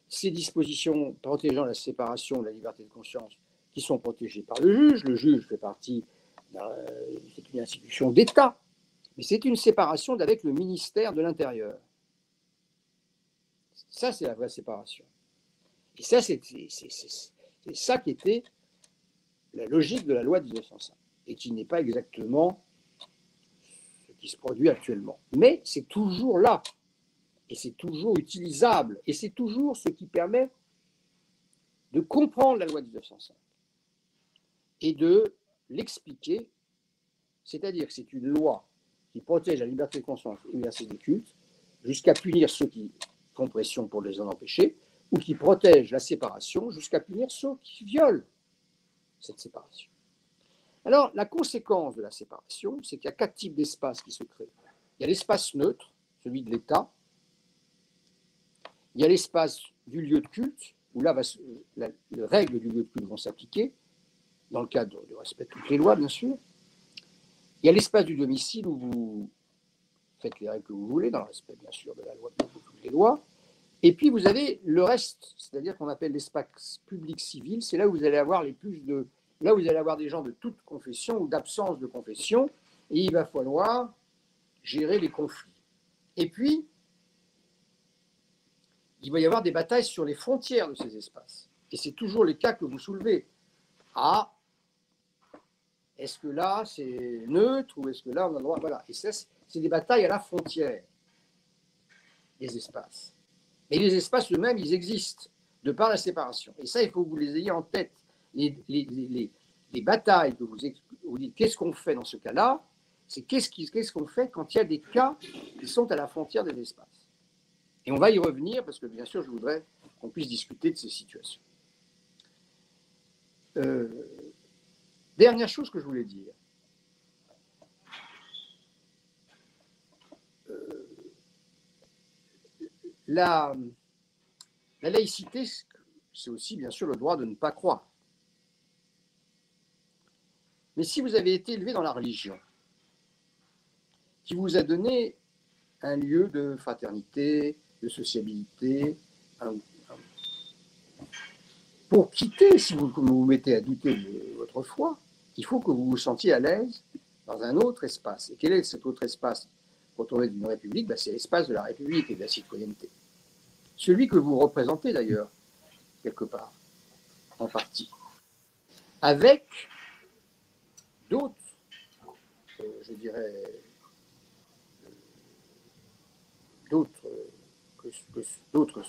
ces dispositions protégeant la séparation de la liberté de conscience qui sont protégées par le juge. Le juge fait partie, c'est une institution d'État, mais c'est une séparation avec le ministère de l'Intérieur. Ça, c'est la vraie séparation. Et ça, c'est ça qui était la logique de la loi de 1905, et qui n'est pas exactement ce qui se produit actuellement. Mais c'est toujours là, et c'est toujours utilisable, et c'est toujours ce qui permet de comprendre la loi de 1905 et de l'expliquer, c'est-à-dire que c'est une loi qui protège la liberté de conscience et l'exercice des cultes, jusqu'à punir ceux qui font pression pour les en empêcher, ou qui protège la séparation, jusqu'à punir ceux qui violent cette séparation. Alors, la conséquence de la séparation, c'est qu'il y a 4 types d'espaces qui se créent. Il y a l'espace neutre, celui de l'État. Il y a l'espace du lieu de culte, où là, les règles du lieu de culte vont s'appliquer, dans le cadre du respect de toutes les lois, bien sûr. Il y a l'espace du domicile, où vous faites les règles que vous voulez, dans le respect, bien sûr, de la loi, de toutes les lois. Et puis, vous avez le reste, c'est-à-dire qu'on appelle l'espace public civil. C'est là où vous allez avoir là où vous allez avoir des gens de toute confession ou d'absence de confession, et il va falloir gérer les conflits. Et puis, il va y avoir des batailles sur les frontières de ces espaces. Et c'est toujours les cas que vous soulevez. Ah, est-ce que là, c'est neutre, ou est-ce que là, on a le droit... Voilà. Et ça, c'est des batailles à la frontière des espaces. Mais les espaces eux-mêmes, ils existent, de par la séparation. Et ça, il faut que vous les ayez en tête. Les batailles que vous dites, qu'est-ce qu'on fait dans ce cas-là? C'est qu'est-ce qu'on fait quand il y a des cas qui sont à la frontière des espaces. Et on va y revenir, parce que bien sûr, je voudrais qu'on puisse discuter de ces situations. Dernière chose que je voulais dire. La laïcité, c'est aussi bien sûr le droit de ne pas croire. Mais si vous avez été élevé dans la religion, qui vous a donné un lieu de fraternité, de sociabilité, pour quitter, si vous vous mettez à douter de votre foi, il faut que vous vous sentiez à l'aise dans un autre espace. Et quel est cet autre espace quand on est d'une république? C'est l'espace de la République et de la citoyenneté. Celui que vous représentez d'ailleurs, quelque part, en partie, avec d'autres, je dirais, d'autres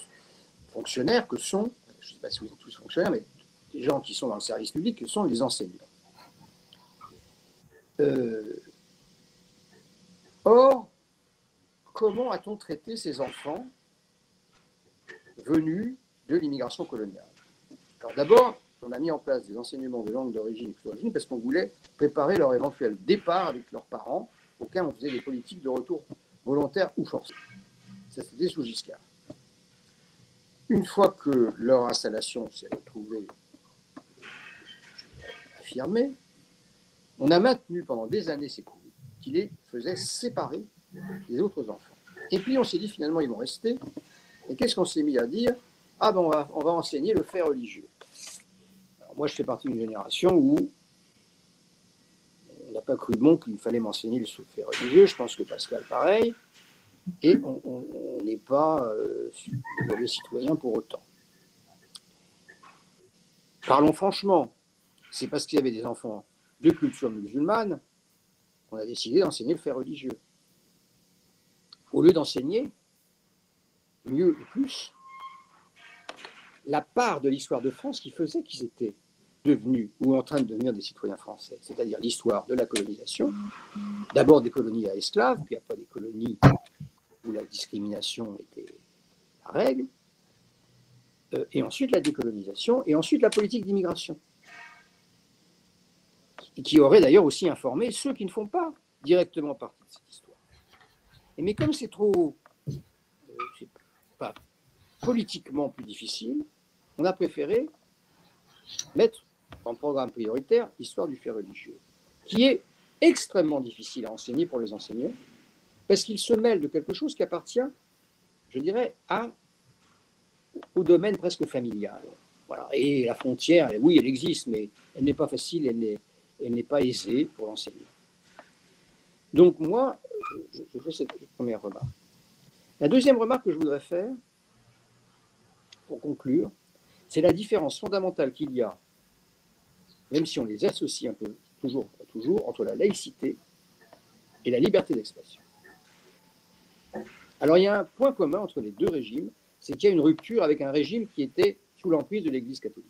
fonctionnaires que sont, je ne sais pas si vous êtes tous fonctionnaires, mais des gens qui sont dans le service public, que sont les enseignants. Or, comment a-t-on traité ces enfants venus de l'immigration coloniale? Alors d'abord, on a mis en place des enseignements de langue d'origine parce qu'on voulait préparer leur éventuel départ avec leurs parents, auquel on faisait des politiques de retour volontaire ou forcé. Ça, c'était sous Giscard. Une fois que leur installation s'est retrouvée affirmée, on a maintenu pendant des années ces cours qui les faisaient séparer des autres enfants. Et puis on s'est dit finalement ils vont rester. Et qu'est-ce qu'on s'est mis à dire? Ah ben on va enseigner le fait religieux. Alors moi je fais partie d'une génération où on n'a pas cru bon qu'il fallait m'enseigner le fait religieux. Je pense que Pascal pareil. Et on n'est pas de mauvais citoyens pour autant. Parlons franchement, c'est parce qu'il y avait des enfants de culture musulmane qu'on a décidé d'enseigner le fait religieux. Au lieu d'enseigner mieux et plus la part de l'histoire de France qui faisait qu'ils étaient devenus ou en train de devenir des citoyens français, c'est-à-dire l'histoire de la colonisation, d'abord des colonies à esclaves, puis après des colonies où la discrimination était la règle, et ensuite la décolonisation, et ensuite la politique d'immigration, et qui aurait d'ailleurs aussi informé ceux qui ne font pas directement partie de cette histoire. Mais comme c'est trop, c'est pas politiquement plus difficile, on a préféré mettre en programme prioritaire l'histoire du fait religieux, qui est extrêmement difficile à enseigner pour les enseignants, parce qu'il se mêle de quelque chose qui appartient, je dirais, au domaine presque familial. Voilà. Et la frontière, oui, elle existe, mais elle n'est pas facile, elle n'est pas aisée pour l'enseigner. Donc moi, je fais cette première remarque. La deuxième remarque que je voudrais faire, pour conclure, c'est la différence fondamentale qu'il y a, même si on les associe un peu, toujours, entre la laïcité et la liberté d'expression. Alors il y a un point commun entre les deux régimes, c'est qu'il y a une rupture avec un régime qui était sous l'emprise de l'Église catholique.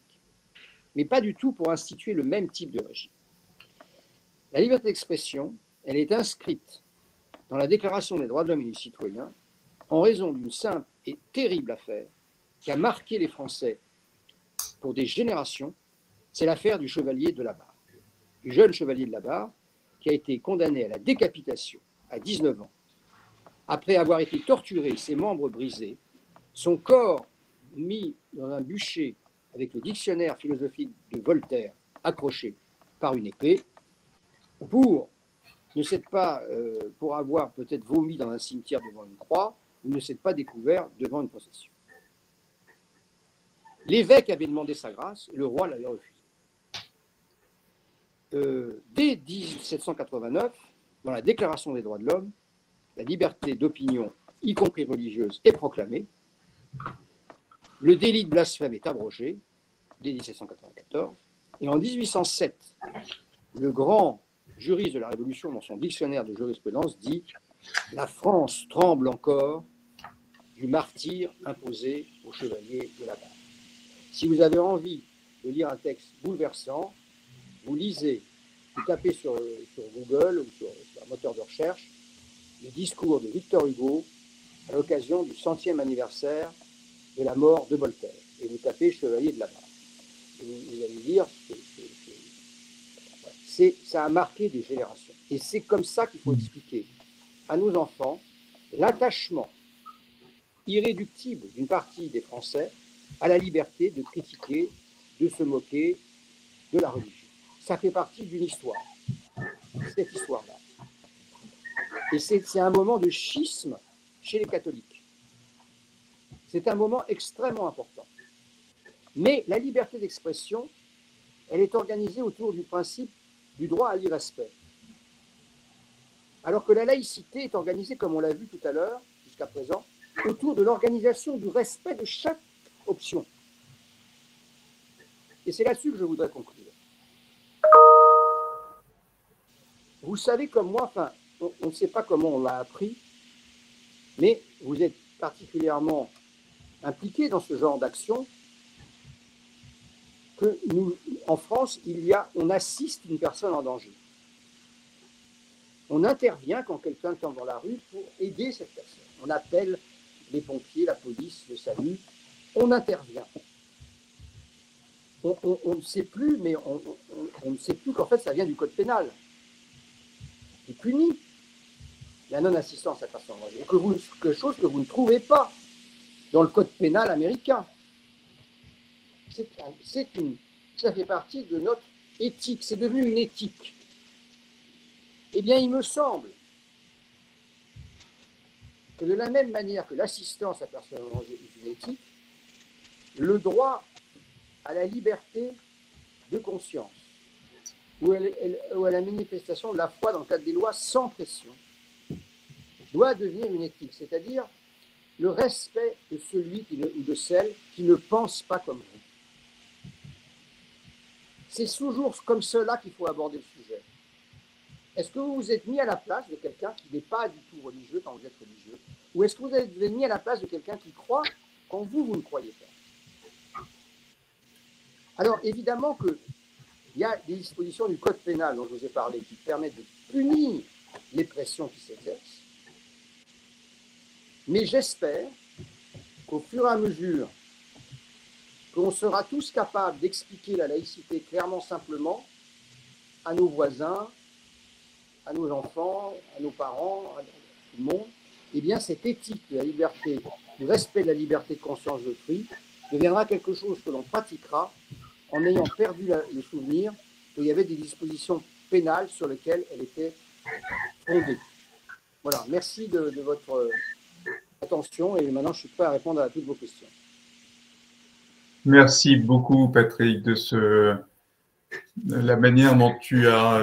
Mais pas du tout pour instituer le même type de régime. La liberté d'expression, elle est inscrite dans la Déclaration des droits de l'homme et du citoyen en raison d'une simple et terrible affaire qui a marqué les Français pour des générations. C'est l'affaire du chevalier de la Barre, du jeune chevalier de la Barre qui a été condamné à la décapitation à 19 ans, après avoir été torturé, ses membres brisés, son corps mis dans un bûcher avec le dictionnaire philosophique de Voltaire accroché par une épée, pour ne s'être pas, pour avoir peut-être vomi dans un cimetière devant une croix, ou ne s'être pas découvert devant une procession. L'évêque avait demandé sa grâce et le roi l'avait refusé. Dès 1789, dans la Déclaration des droits de l'homme, la liberté d'opinion, y compris religieuse, est proclamée. Le délit de blasphème est abrogé, dès 1794. Et en 1807, le grand juriste de la Révolution, dans son dictionnaire de jurisprudence, dit « La France tremble encore du martyre imposé aux chevaliers de la Barre ». Si vous avez envie de lire un texte bouleversant, vous lisez, vous tapez sur Google ou sur un moteur de recherche le discours de Victor Hugo à l'occasion du 100e anniversaire de la mort de Voltaire. Et vous tapez Chevalier de la Barre. Et vous allez lire, ça a marqué des générations. Et c'est comme ça qu'il faut expliquer à nos enfants l'attachement irréductible d'une partie des Français à la liberté de critiquer, de se moquer de la religion. Ça fait partie d'une histoire, cette histoire-là. Et c'est un moment de schisme chez les catholiques. C'est un moment extrêmement important. Mais la liberté d'expression, elle est organisée autour du principe du droit à l'irrespect. Alors que la laïcité est organisée, comme on l'a vu tout à l'heure, jusqu'à présent, autour de l'organisation du respect de chaque option. Et c'est là-dessus que je voudrais conclure. Vous savez comme moi, enfin, on ne sait pas comment on l'a appris, mais vous êtes particulièrement impliqués dans ce genre d'action, que nous, en France, on assiste une personne en danger. On intervient quand quelqu'un tombe dans la rue pour aider cette personne. On appelle les pompiers, la police, le SAMU. On intervient. On ne sait plus, mais on ne sait plus qu'en fait, ça vient du code pénal. Qui punit la non-assistance à personne en danger. Quelque chose que vous ne trouvez pas dans le code pénal américain. Ça fait partie de notre éthique. C'est devenu une éthique. Eh bien, il me semble que de la même manière que l'assistance à personne en danger est une éthique, le droit à la liberté de conscience ou à la manifestation de la foi dans le cadre des lois sans pression doit devenir une éthique, c'est-à-dire le respect de celui ou de celle qui ne pense pas comme vous. C'est toujours comme cela qu'il faut aborder le sujet. Est-ce que vous vous êtes mis à la place de quelqu'un qui n'est pas du tout religieux quand vous êtes religieux? Ou est-ce que vous êtes mis à la place de quelqu'un qui croit quand vous ne croyez pas? Alors, évidemment qu'il y a des dispositions du code pénal dont je vous ai parlé qui permettent de punir les pressions qui s'exercent. Mais j'espère qu'au fur et à mesure qu'on sera tous capables d'expliquer la laïcité clairement, simplement, à nos voisins, à nos enfants, à nos parents, à tout le monde, eh bien cette éthique de la liberté, du respect de la liberté de conscience d'autrui, deviendra quelque chose que l'on pratiquera en ayant perdu le souvenir qu'il y avait des dispositions pénales sur lesquelles elle était fondée. Voilà, merci de votre attention et maintenant je suis prêt à répondre à toutes vos questions.
Merci beaucoup Patrick de la manière dont tu as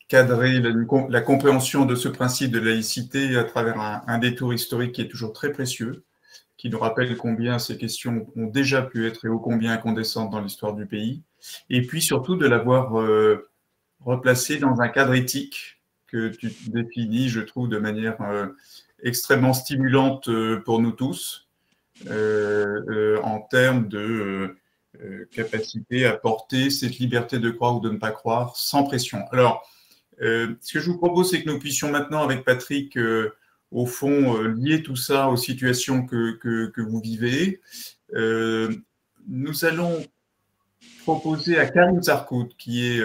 cadré la compréhension de ce principe de laïcité à travers un détour historique qui est toujours très précieux, qui nous rappelle combien ces questions ont déjà pu être et ô combien incandescentes dans l'histoire du pays, et puis surtout de l'avoir replacé dans un cadre éthique que tu définis, je trouve, de manière extrêmement stimulante pour nous tous, en termes de capacité à porter cette liberté de croire ou de ne pas croire sans pression. Alors, Ce que je vous propose, c'est que nous puissions maintenant, avec Patrick, au fond, lier tout ça aux situations que vous vivez. Nous allons proposer à Karim Zarkout, qui est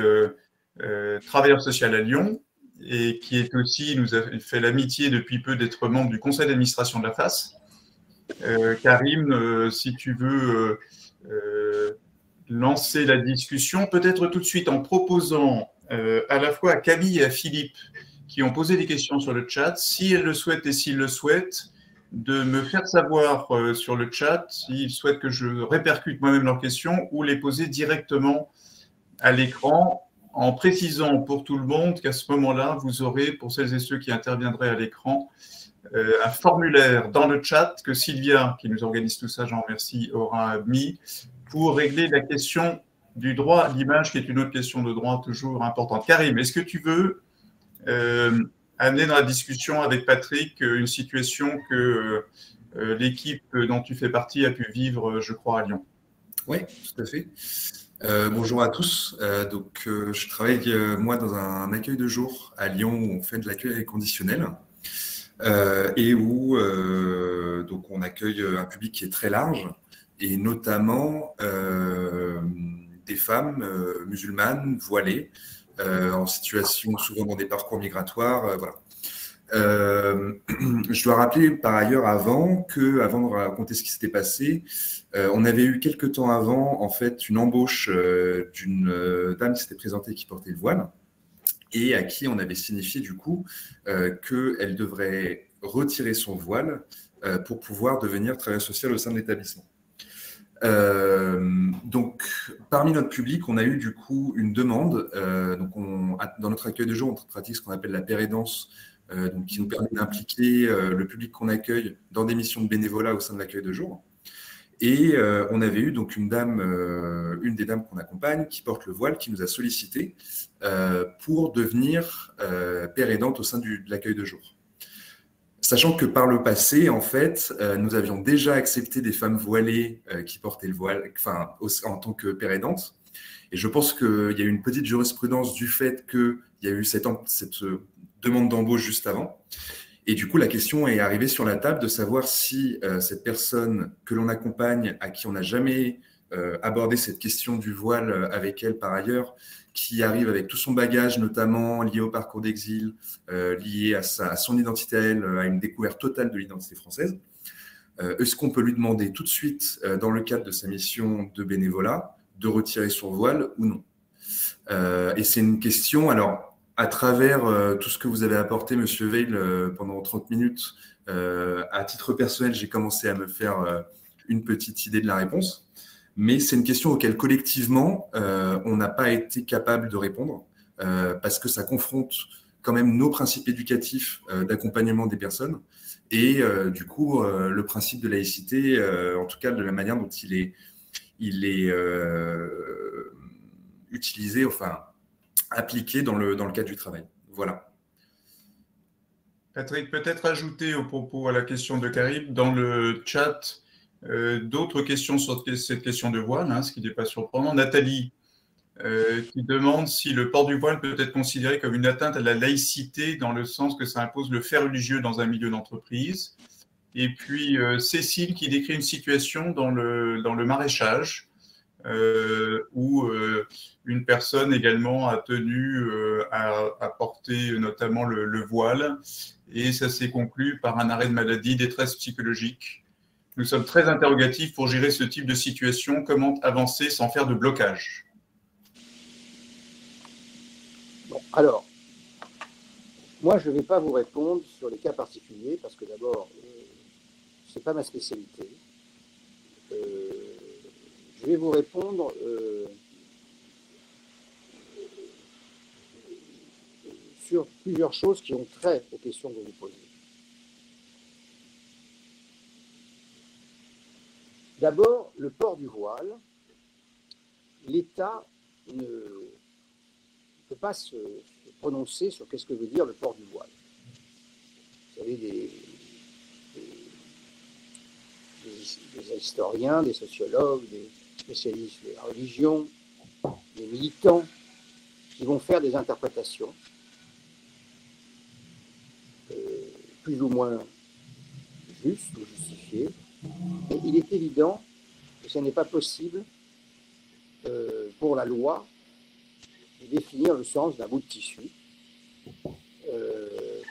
travailleur social à Lyon et qui est aussi, nous a fait l'amitié depuis peu d'être membre du conseil d'administration de la FAS. Karim, si tu veux lancer la discussion, peut-être tout de suite en proposant à la fois à Camille et à Philippe, qui ont posé des questions sur le chat, si elles le souhaitent et s'ils le souhaitent, de me faire savoir sur le chat s'ils souhaitent que je répercute moi-même leurs questions ou les poser directement à l'écran, en précisant pour tout le monde qu'à ce moment-là, vous aurez, pour celles et ceux qui interviendraient à l'écran, un formulaire dans le chat que Sylvia, qui nous organise tout ça, j'en remercie, aura mis pour régler la question du droit à l'image, qui est une autre question de droit toujours importante. Karim, est-ce que tu veux amener dans la discussion avec Patrick une situation que l'équipe dont tu fais partie a pu vivre, je crois, à Lyon?
Oui, tout à fait. Bonjour à tous. Je travaille, moi, dans un accueil de jour à Lyon où on fait de l'accueil conditionnel et où donc on accueille un public qui est très large et notamment des femmes musulmanes voilées en situation souvent dans des parcours migratoires. Voilà. Je dois rappeler par ailleurs avant de raconter ce qui s'était passé, on avait eu quelques temps avant en fait une embauche d'une dame qui s'était présentée qui portait le voile et à qui on avait signifié du coup qu'elle devrait retirer son voile pour pouvoir devenir travailleuse sociale au sein de l'établissement. Donc, parmi notre public, on a eu du coup une demande. Dans notre accueil de jour, on pratique ce qu'on appelle la pérédance, qui nous permet d'impliquer le public qu'on accueille dans des missions de bénévolat au sein de l'accueil de jour. Et on avait eu donc une des dames qu'on accompagne, qui porte le voile, qui nous a sollicité pour devenir pérédante au sein de l'accueil de jour. Sachant que par le passé, en fait, nous avions déjà accepté des femmes voilées qui portaient le voile, en tant que pérédantes. Et je pense qu'il y a eu une petite jurisprudence du fait qu'il y a eu cette demande d'embauche juste avant. Et du coup, la question est arrivée sur la table de savoir si cette personne que l'on accompagne, à qui on n'a jamais abordé cette question du voile avec elle par ailleurs, qui arrive avec tout son bagage, notamment lié au parcours d'exil, lié à son identité à elle, à une découverte totale de l'identité française. Est-ce qu'on peut lui demander tout de suite, dans le cadre de sa mission de bénévolat, de retirer son voile ou non? Et c'est une question, alors, à travers tout ce que vous avez apporté, Monsieur Veil, pendant 30 minutes, à titre personnel, j'ai commencé à me faire une petite idée de la réponse. Mais c'est une question auquel collectivement, on n'a pas été capable de répondre parce que ça confronte quand même nos principes éducatifs d'accompagnement des personnes et du coup le principe de laïcité, en tout cas de la manière dont il est utilisé, enfin appliqué dans le cadre du travail. Voilà.
Patrick, peut-être ajouter au propos à la question de Karim, dans le chat, d'autres questions sur cette question de voile, ce qui n'est pas surprenant. Nathalie, qui demande si le port du voile peut être considéré comme une atteinte à la laïcité dans le sens que ça impose le fait religieux dans un milieu d'entreprise. Et puis Cécile qui décrit une situation dans le maraîchage où une personne également a tenu à porter notamment le voile et ça s'est conclu par un arrêt de maladie, détresse psychologique. Nous sommes très interrogatifs pour gérer ce type de situation. Comment avancer sans faire de blocage?
Bon, alors, moi, je ne vais pas vous répondre sur les cas particuliers parce que d'abord, ce n'est pas ma spécialité. Je vais vous répondre sur plusieurs choses qui ont trait aux questions que vous posez. D'abord, le port du voile. L'État ne peut pas se prononcer sur qu'est-ce que veut dire le port du voile. Vous savez, des historiens, des sociologues, des spécialistes de la religion, des militants qui vont faire des interprétations plus ou moins juste ou justifié. Mais il est évident que ce n'est pas possible pour la loi de définir le sens d'un bout de tissu,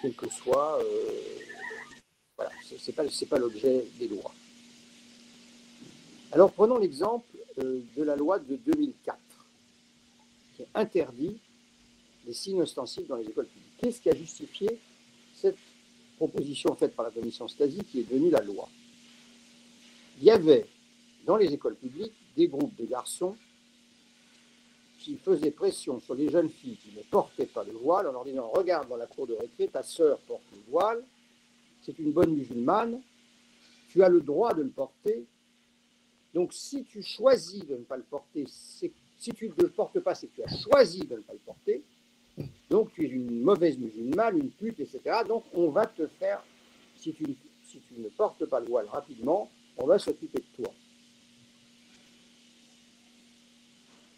quel que soit. Voilà, c'est pas l'objet des lois. Alors prenons l'exemple de la loi de 2004, qui interdit les signes ostensibles dans les écoles publiques. Qu'est-ce qui a justifié cette proposition faite par la commission Stasi qui est devenue la loi? Il y avait dans les écoles publiques des groupes de garçons qui faisaient pression sur les jeunes filles qui ne portaient pas le voile en leur disant « Regarde dans la cour de récré, ta sœur porte le voile, c'est une bonne musulmane, tu as le droit de le porter. Donc si tu choisis de ne pas le porter, si tu ne le portes pas, c'est que tu as choisi de ne pas le porter. Donc tu es une mauvaise musulmane, une pute, etc. Donc on va te faire, si tu ne portes pas le voile rapidement, on va s'occuper de toi. »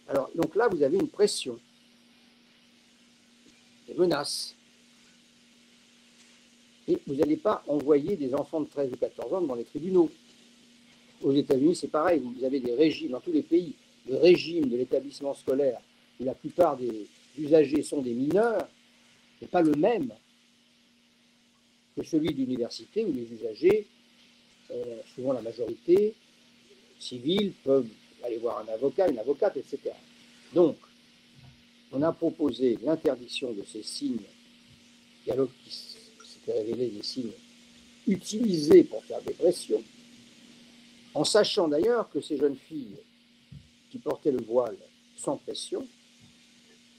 Alors, donc là, vous avez une pression, des menaces. Et vous n'allez pas envoyer des enfants de 13 ou 14 ans devant les tribunaux. Aux États-Unis, c'est pareil. Vous avez des régimes, dans tous les pays, le régime de l'établissement scolaire, où la plupart des usagers sont des mineurs, n'est pas le même que celui de l'université, où les usagers, souvent la majorité, civils, peuvent aller voir un avocat, une avocate, etc. Donc, on a proposé l'interdiction de ces signes, qui s'étaient révélés des signes utilisés pour faire des pressions, en sachant d'ailleurs que ces jeunes filles qui portaient le voile sans pression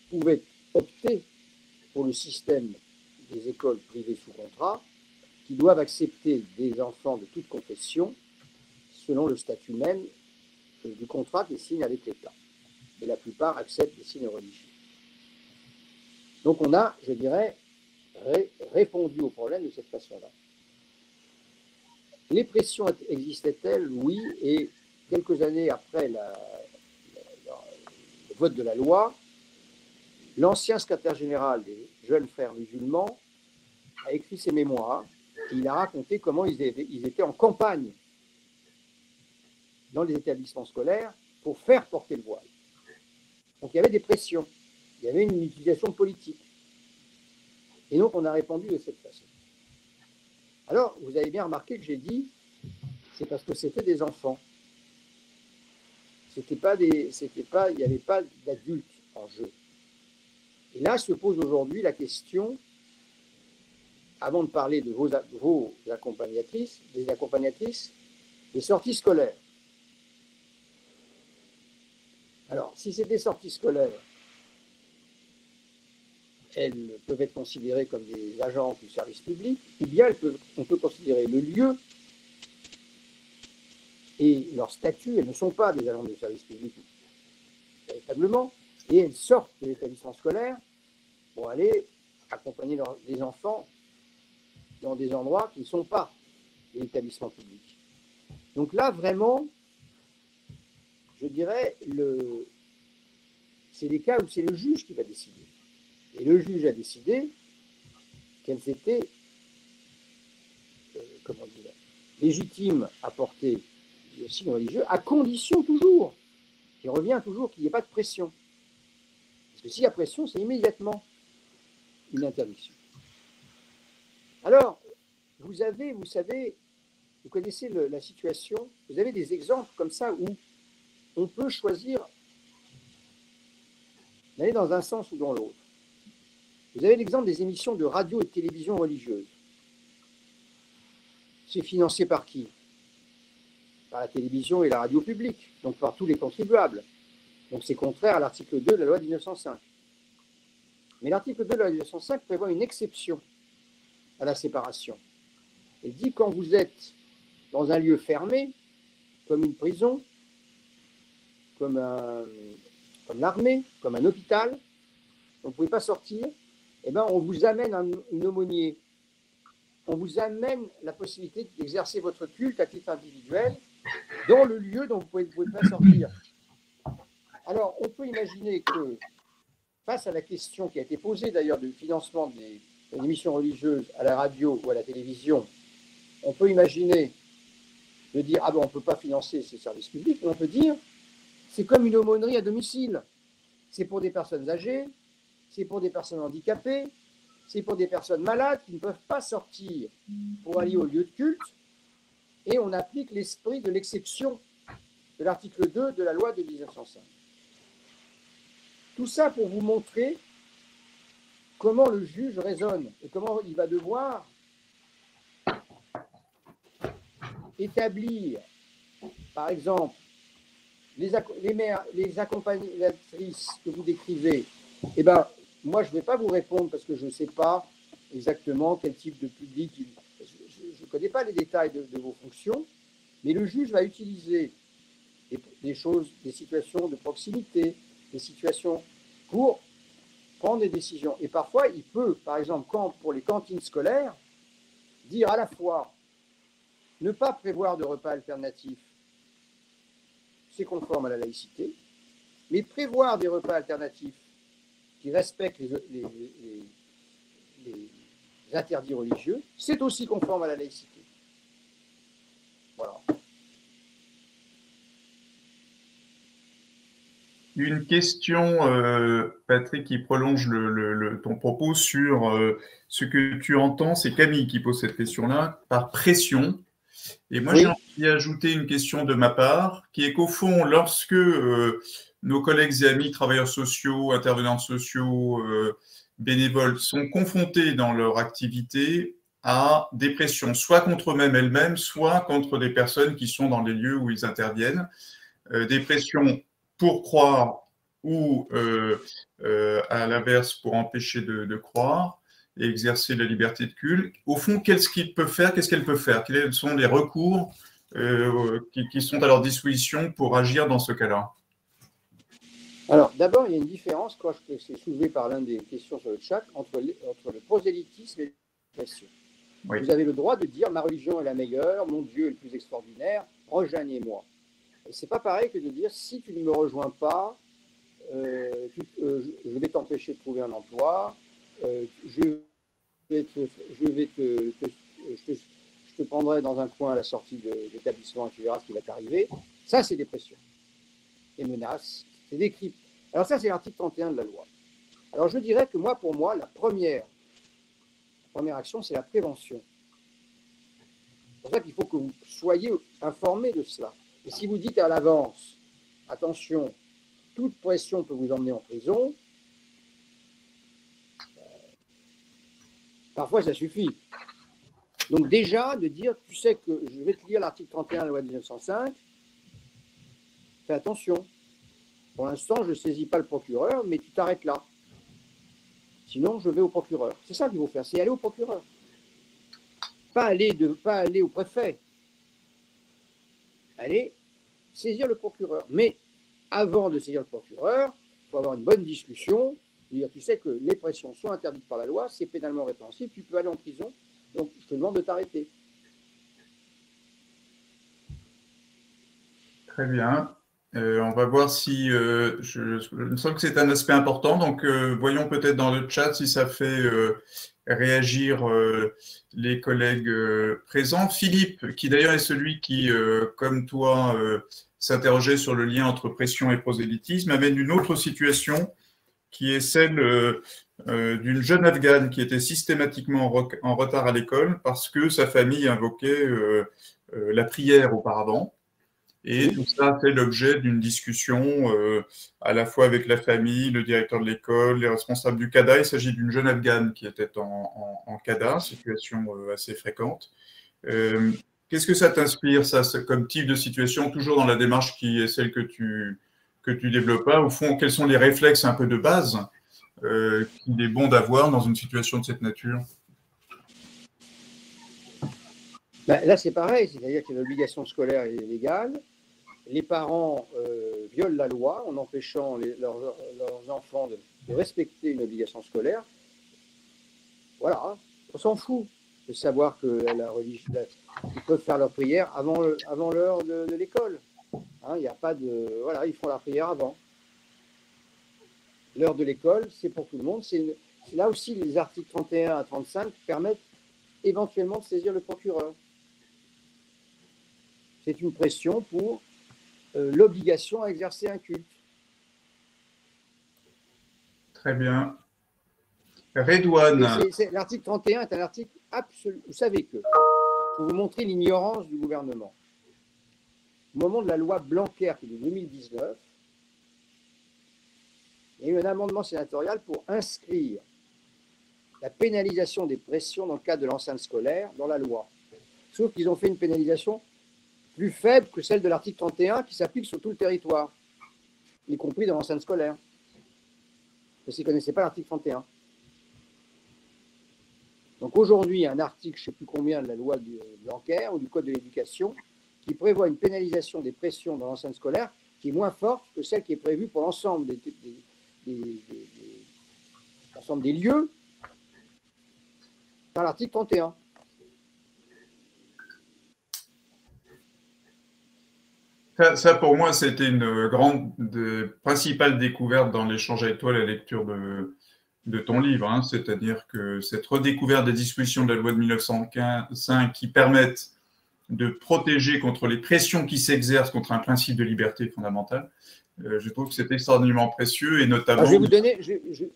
pouvaient opter pour le système des écoles privées sous contrat, qui doivent accepter des enfants de toute confession selon le statut même du contrat qu'ils signent avec l'État. Et la plupart acceptent des signes religieux. Donc on a, je dirais, répondu au problème de cette façon-là. Les pressions existaient-elles? Oui, et quelques années après le vote de la loi, l'ancien secrétaire général des jeunes frères musulmans a écrit ses mémoires et il a raconté comment ils étaient en campagne dans les établissements scolaires pour faire porter le voile. Donc il y avait des pressions, il y avait une utilisation politique. Et donc on a répondu de cette façon. Alors, vous avez bien remarqué que j'ai dit, c'est parce que c'était des enfants. Il n'y avait pas d'adultes en jeu. Et là se pose aujourd'hui la question, avant de parler de vos accompagnatrices, des sorties scolaires. Alors, si c'est des sorties scolaires, elles peuvent être considérées comme des agents du service public, ou bien on peut considérer le lieu et leur statut. Elles ne sont pas des agents du service public véritablement, et elles sortent de l'établissement scolaire pour aller accompagner les enfants dans des endroits qui ne sont pas des établissements publics. Donc là, vraiment, je dirais, c'est des cas où c'est le juge qui va décider. Et le juge a décidé qu'elles étaient, légitimes à porter le signe religieux, à condition toujours, qui revient toujours qu'il n'y ait pas de pression. Parce que s'il y a pression, c'est immédiatement une interdiction. Alors, vous savez, vous connaissez la situation, vous avez des exemples comme ça où on peut choisir d'aller dans un sens ou dans l'autre. Vous avez l'exemple des émissions de radio et de télévision religieuses. C'est financé par qui? Par la télévision et la radio publique, donc par tous les contribuables. Donc c'est contraire à l'article 2 de la loi de 1905. Mais l'article 2 de la loi de 1905 prévoit une exception à la séparation. Il dit quand vous êtes dans un lieu fermé, comme une prison, comme l'armée, comme un hôpital, vous ne pouvez pas sortir, eh bien, on vous amène une aumônier. On vous amène la possibilité d'exercer votre culte à titre individuel dans le lieu dont vous ne pouvez pas sortir. Alors, on peut imaginer que, face à la question qui a été posée d'ailleurs du financement une émission religieuse à la radio ou à la télévision, on peut imaginer de dire, ah ben on ne peut pas financer ces services publics, mais on peut dire, c'est comme une aumônerie à domicile. C'est pour des personnes âgées, c'est pour des personnes handicapées, c'est pour des personnes malades qui ne peuvent pas sortir pour aller au lieu de culte, et on applique l'esprit de l'exception de l'article 2 de la loi de 1905. Tout ça pour vous montrer comment le juge raisonne et comment il va devoir établir, par exemple, les accompagnatrices que vous décrivez. Eh bien, moi, je ne vais pas vous répondre parce que je ne sais pas exactement quel type de public. Je ne connais pas les détails de vos fonctions, mais le juge va utiliser des choses, des situations de proximité, des situations pour prendre des décisions. Et parfois, il peut, par exemple, pour les cantines scolaires, dire à la fois ne pas prévoir de repas alternatifs, c'est conforme à la laïcité, mais prévoir des repas alternatifs qui respectent les interdits religieux, c'est aussi conforme à la laïcité. Voilà.
Une question, Patrick, qui prolonge ton propos sur ce que tu entends. C'est Camille qui pose cette question-là, par pression. Et moi,
Oui.
j'ai envie d'y ajouter une question de ma part, qui est qu'au fond, lorsque nos collègues et amis, travailleurs sociaux, intervenants sociaux, bénévoles, sont confrontés dans leur activité à des pressions, soit contre elles-mêmes, soit contre des personnes qui sont dans les lieux où ils interviennent, des pressions pour croire ou à l'inverse pour empêcher de croire et exercer la liberté de culte. Au fond, qu'est-ce qu'elle peut faire? Quels sont les recours qui sont à leur disposition pour agir dans ce cas-là?
Alors, d'abord, il y a une différence, c'est soulevé par l'un des questions sur le chat, entre le prosélytisme et la pression. Oui. Vous avez le droit de dire ma religion est la meilleure, mon Dieu est le plus extraordinaire, rejoignez-moi. C'est pas pareil que de dire si tu ne me rejoins pas, je vais t'empêcher de trouver un emploi, je te prendrai dans un coin à la sortie de l'établissement et tu verras ce qui va t'arriver. Ça, c'est des pressions. Des menaces, c'est des crimes. Alors ça, c'est l'article 31 de la loi. Alors je dirais que pour moi, la première action, c'est la prévention. C'est pour ça qu'il faut que vous soyez informés de cela. Et si vous dites à l'avance, attention, toute pression peut vous emmener en prison, parfois ça suffit. Donc déjà, de dire, tu sais que je vais te lire l'article 31 de la loi de 1905, fais attention. Pour l'instant, je ne saisis pas le procureur, mais tu t'arrêtes là. Sinon, je vais au procureur. C'est ça qu'il faut faire, c'est aller au procureur. Pas aller au préfet. Allez saisir le procureur. Mais avant de saisir le procureur, il faut avoir une bonne discussion. Dire, tu sais que les pressions sont interdites par la loi, c'est pénalement répréhensible, tu peux aller en prison, donc je te demande de t'arrêter.
Très bien. On va voir si... je me sens que c'est un aspect important, donc voyons peut-être dans le chat si ça fait réagir les collègues présents. Philippe, qui d'ailleurs est celui qui, comme toi, s'interrogeait sur le lien entre pression et prosélytisme, amène une autre situation qui est celle d'une jeune Afghane qui était systématiquement en retard à l'école parce que sa famille invoquait la prière auparavant. Et tout ça fait l'objet d'une discussion à la fois avec la famille, le directeur de l'école, les responsables du CADA. Il s'agit d'une jeune Afghane qui était en CADA, situation assez fréquente. Qu'est-ce que ça t'inspire, ça, comme type de situation, toujours dans la démarche qui est celle que tu développes? Au fond, quels sont les réflexes un peu de base qu'il est bon d'avoir dans une situation de cette nature?
Là, c'est pareil, c'est-à-dire que l'obligation scolaire est légale. Les parents violent la loi en empêchant leurs enfants de respecter une obligation scolaire. Voilà, on s'en fout de savoir que ils peuvent faire leur prière avant l'heure de l'école. Hein, il n'y a pas de... Voilà, ils font la prière avant. L'heure de l'école, c'est pour tout le monde. là aussi, les articles 31 à 35 permettent éventuellement de saisir le procureur. C'est une pression pour l'obligation à exercer un culte.
Très bien. Redouane.
L'article 31 est un article absolu. Vous savez que, pour vous montrer l'ignorance du gouvernement, au moment de la loi Blanquer, qui est de 2019, il y a eu un amendement sénatorial pour inscrire la pénalisation des pressions dans le cadre de l'enceinte scolaire dans la loi. Sauf qu'ils ont fait une pénalisation plus faible que celle de l'article 31 qui s'applique sur tout le territoire, y compris dans l'enceinte scolaire. Parce qu'ils ne connaissaient pas l'article 31. Donc aujourd'hui, un article, je ne sais plus combien, de la loi du Blanquer ou du Code de l'éducation, qui prévoit une pénalisation des pressions dans l'enceinte scolaire qui est moins forte que celle qui est prévue pour l'ensemble des lieux dans l'article 31.
Ça, pour moi, c'était une principale découverte dans l'échange avec toi, la lecture de ton livre. Hein. C'est-à-dire que cette redécouverte des dispositions de la loi de 1905 qui permettent de protéger contre les pressions qui s'exercent contre un principe de liberté fondamentale, je trouve que c'est extraordinairement précieux et notamment…
Alors, je vais vous donner…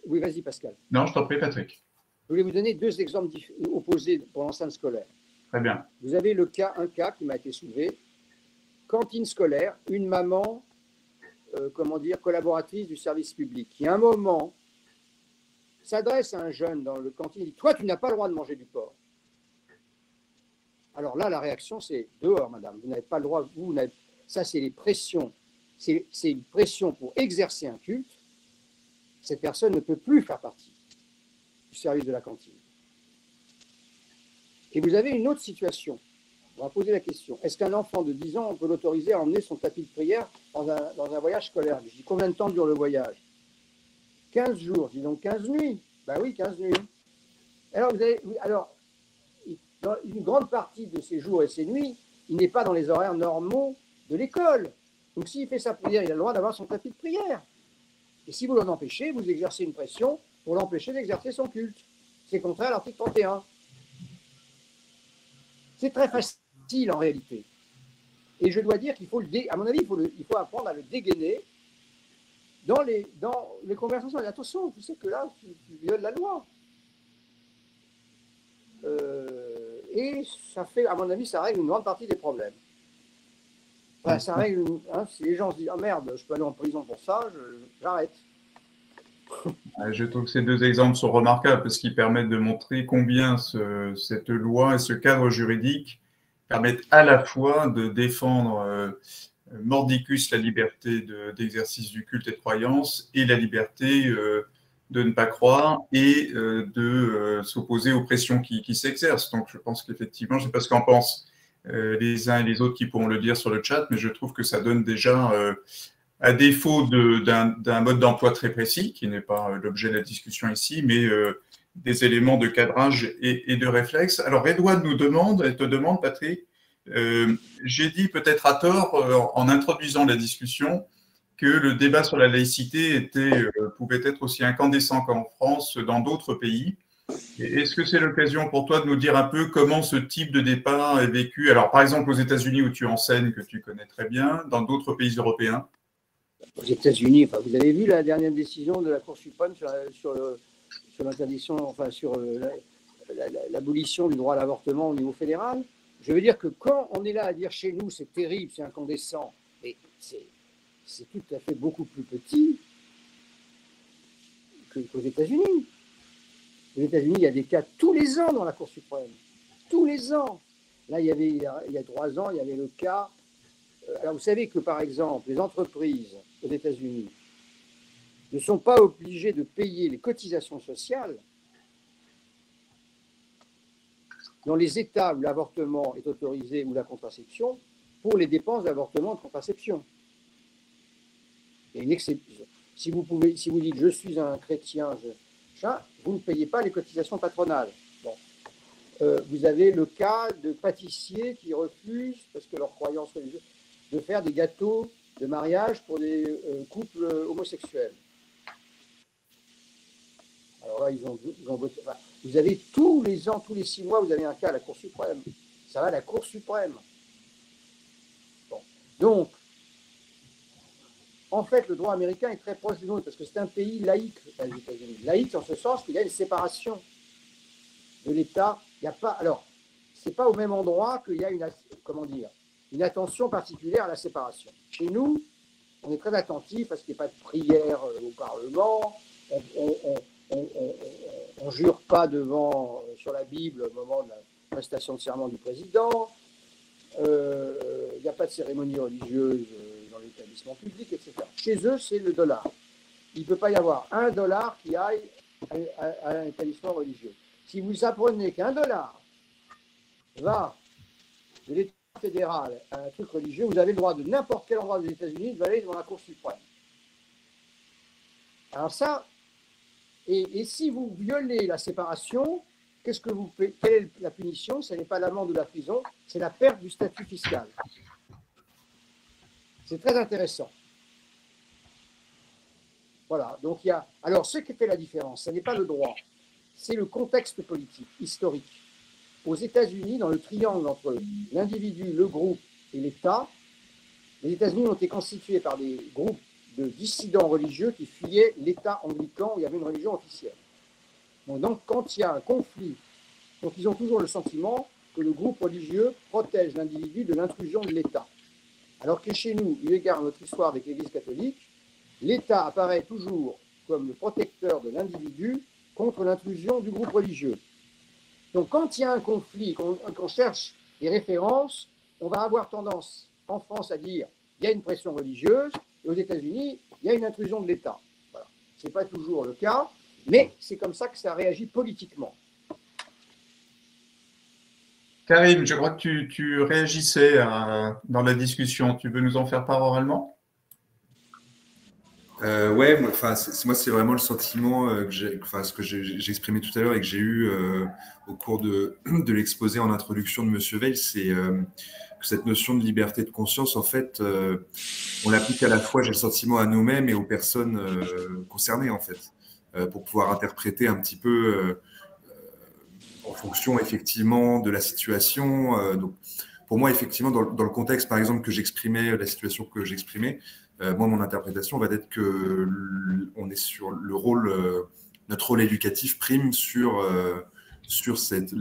Oui, vas-y, Pascal.
Non, je t'en prie, Patrick.
Je voulais vous donner deux exemples opposés pour l'enceinte scolaire.
Très bien.
Vous avez un cas qui m'a été soulevé. Cantine scolaire, une maman, collaboratrice du service public, qui à un moment s'adresse à un jeune dans le cantine et dit « Toi, tu n'as pas le droit de manger du porc. » Alors là, la réaction, c'est « Dehors, madame, vous n'avez pas le droit, ça, c'est les pressions. C'est une pression pour exercer un culte. Cette personne ne peut plus faire partie du service de la cantine. » Et vous avez une autre situation. On va poser la question. Est-ce qu'un enfant de 10 ans, on peut l'autoriser à emmener son tapis de prière dans un voyage scolaire? Je dis, combien de temps dure le voyage? 15 jours. Je dis donc 15 nuits. Ben oui, 15 nuits. Alors, dans une grande partie de ces jours et ces nuits, il n'est pas dans les horaires normaux de l'école. Donc s'il fait sa prière, il a le droit d'avoir son tapis de prière. Et si vous l'en empêchez, vous exercez une pression pour l'empêcher d'exercer son culte. C'est contraire à l'article 31. C'est très facile en réalité. Et je dois dire qu'il faut, à mon avis, il faut apprendre à le dégainer dans les conversations. Et attention, tu sais que là, tu violes la loi. Et ça fait, à mon avis, ça règle une grande partie des problèmes. Enfin, ça règle, si les gens se disent « Ah merde, je peux aller en prison pour ça, j'arrête ».
Je trouve que ces deux exemples sont remarquables parce qu'ils permettent de montrer combien cette loi et ce cadre juridique permettent à la fois de défendre mordicus la liberté d'exercice du culte et de croyance et la liberté de ne pas croire et de s'opposer aux pressions qui s'exercent. Donc je pense qu'effectivement, je ne sais pas ce qu'en pensent les uns et les autres qui pourront le dire sur le chat, mais je trouve que ça donne déjà… à défaut d'un mode d'emploi très précis, qui n'est pas l'objet de la discussion ici, mais des éléments de cadrage et de réflexe. Alors, Redouane te demande, Patrick, j'ai dit peut-être à tort, en introduisant la discussion, que le débat sur la laïcité pouvait être aussi incandescent qu'en France, dans d'autres pays. Est-ce que c'est l'occasion pour toi de nous dire un peu comment ce type de débat est vécu? Alors, par exemple, aux États-Unis, où tu enseignes, que tu connais très bien, dans d'autres pays européens?
Aux États-Unis, vous avez vu la dernière décision de la Cour suprême sur l'interdiction, sur l'abolition du droit à l'avortement au niveau fédéral. Je veux dire que quand on est là à dire chez nous c'est terrible, c'est incandescent, mais c'est tout à fait beaucoup plus petit qu'aux États-Unis. Aux États-Unis, il y a des cas tous les ans dans la Cour suprême. Tous les ans. Là, il y a 3 ans, il y avait le cas. Alors, vous savez que, par exemple, les entreprises aux États-Unis ne sont pas obligées de payer les cotisations sociales dans les États où l'avortement est autorisé ou la contraception pour les dépenses d'avortement et de contraception. Et si vous dites « je suis un chrétien », vous ne payez pas les cotisations patronales. Bon. Vous avez le cas de pâtissiers qui refusent, parce que leur croyance religieuse, de faire des gâteaux de mariage pour des couples homosexuels. Alors Alors là, ils ont voté. Enfin, vous avez tous les ans, tous les 6 mois, vous avez un cas à la Cour suprême. Ça va à la Cour suprême. Bon. Donc, en fait, le droit américain est très proche du nôtre parce que c'est un pays laïque, les États-Unis. Laïque en ce sens qu'il y a une séparation de l'État. Il n'y a pas. Alors, c'est pas au même endroit qu'il y a une attention particulière à la séparation. Chez nous, on est très attentif parce qu'il n'y a pas de prière au Parlement. On ne jure pas sur la Bible au moment de la prestation de serment du président. Il n'y a pas de cérémonie religieuse dans l'établissement public, etc. Chez eux, c'est le dollar. Il ne peut pas y avoir $1 qui aille à un établissement religieux. Si vous apprenez qu'$1 va de l'État fédéral à un truc religieux, vous avez le droit de n'importe quel endroit des États-Unis d'aller devant la Cour suprême. Alors ça, et si vous violez la séparation, qu'est-ce que vous faites? Quelle est la punition? Ce n'est pas l'amende ou la prison, c'est la perte du statut fiscal. C'est très intéressant. Voilà, donc il y a... Alors, ce qui fait la différence, ce n'est pas le droit, c'est le contexte politique, historique. Aux États-Unis, dans le triangle entre l'individu, le groupe et l'État, les États-Unis ont été constitués par des groupes de dissidents religieux qui fuyaient l'État anglican où il y avait une religion officielle. Bon, donc, quand il y a un conflit, donc ils ont toujours le sentiment que le groupe religieux protège l'individu de l'intrusion de l'État. Alors que chez nous, eu égard à notre histoire avec l'Église catholique, l'État apparaît toujours comme le protecteur de l'individu contre l'intrusion du groupe religieux. Donc, quand il y a un conflit, qu'on cherche des références, on va avoir tendance, en France, à dire il y a une pression religieuse, et aux États-Unis, il y a une intrusion de l'État. Voilà. Ce n'est pas toujours le cas, mais c'est comme ça que ça réagit politiquement.
Karim, je crois que tu réagissais dans la discussion. Tu veux nous en faire part oralement?
Ouais, moi, c'est vraiment le sentiment ce que j'ai exprimé tout à l'heure et que j'ai eu au cours de l'exposé en introduction de Monsieur Veil, c'est que cette notion de liberté de conscience, en fait, on l'applique à la fois, j'ai le sentiment, à nous-mêmes et aux personnes concernées, en fait, pour pouvoir interpréter un petit peu en fonction, effectivement, de la situation. Donc, pour moi, effectivement, dans le contexte, par exemple, que j'exprimais, la situation que j'exprimais, moi, mon interprétation va être que on est sur le rôle, notre rôle éducatif prime sur cette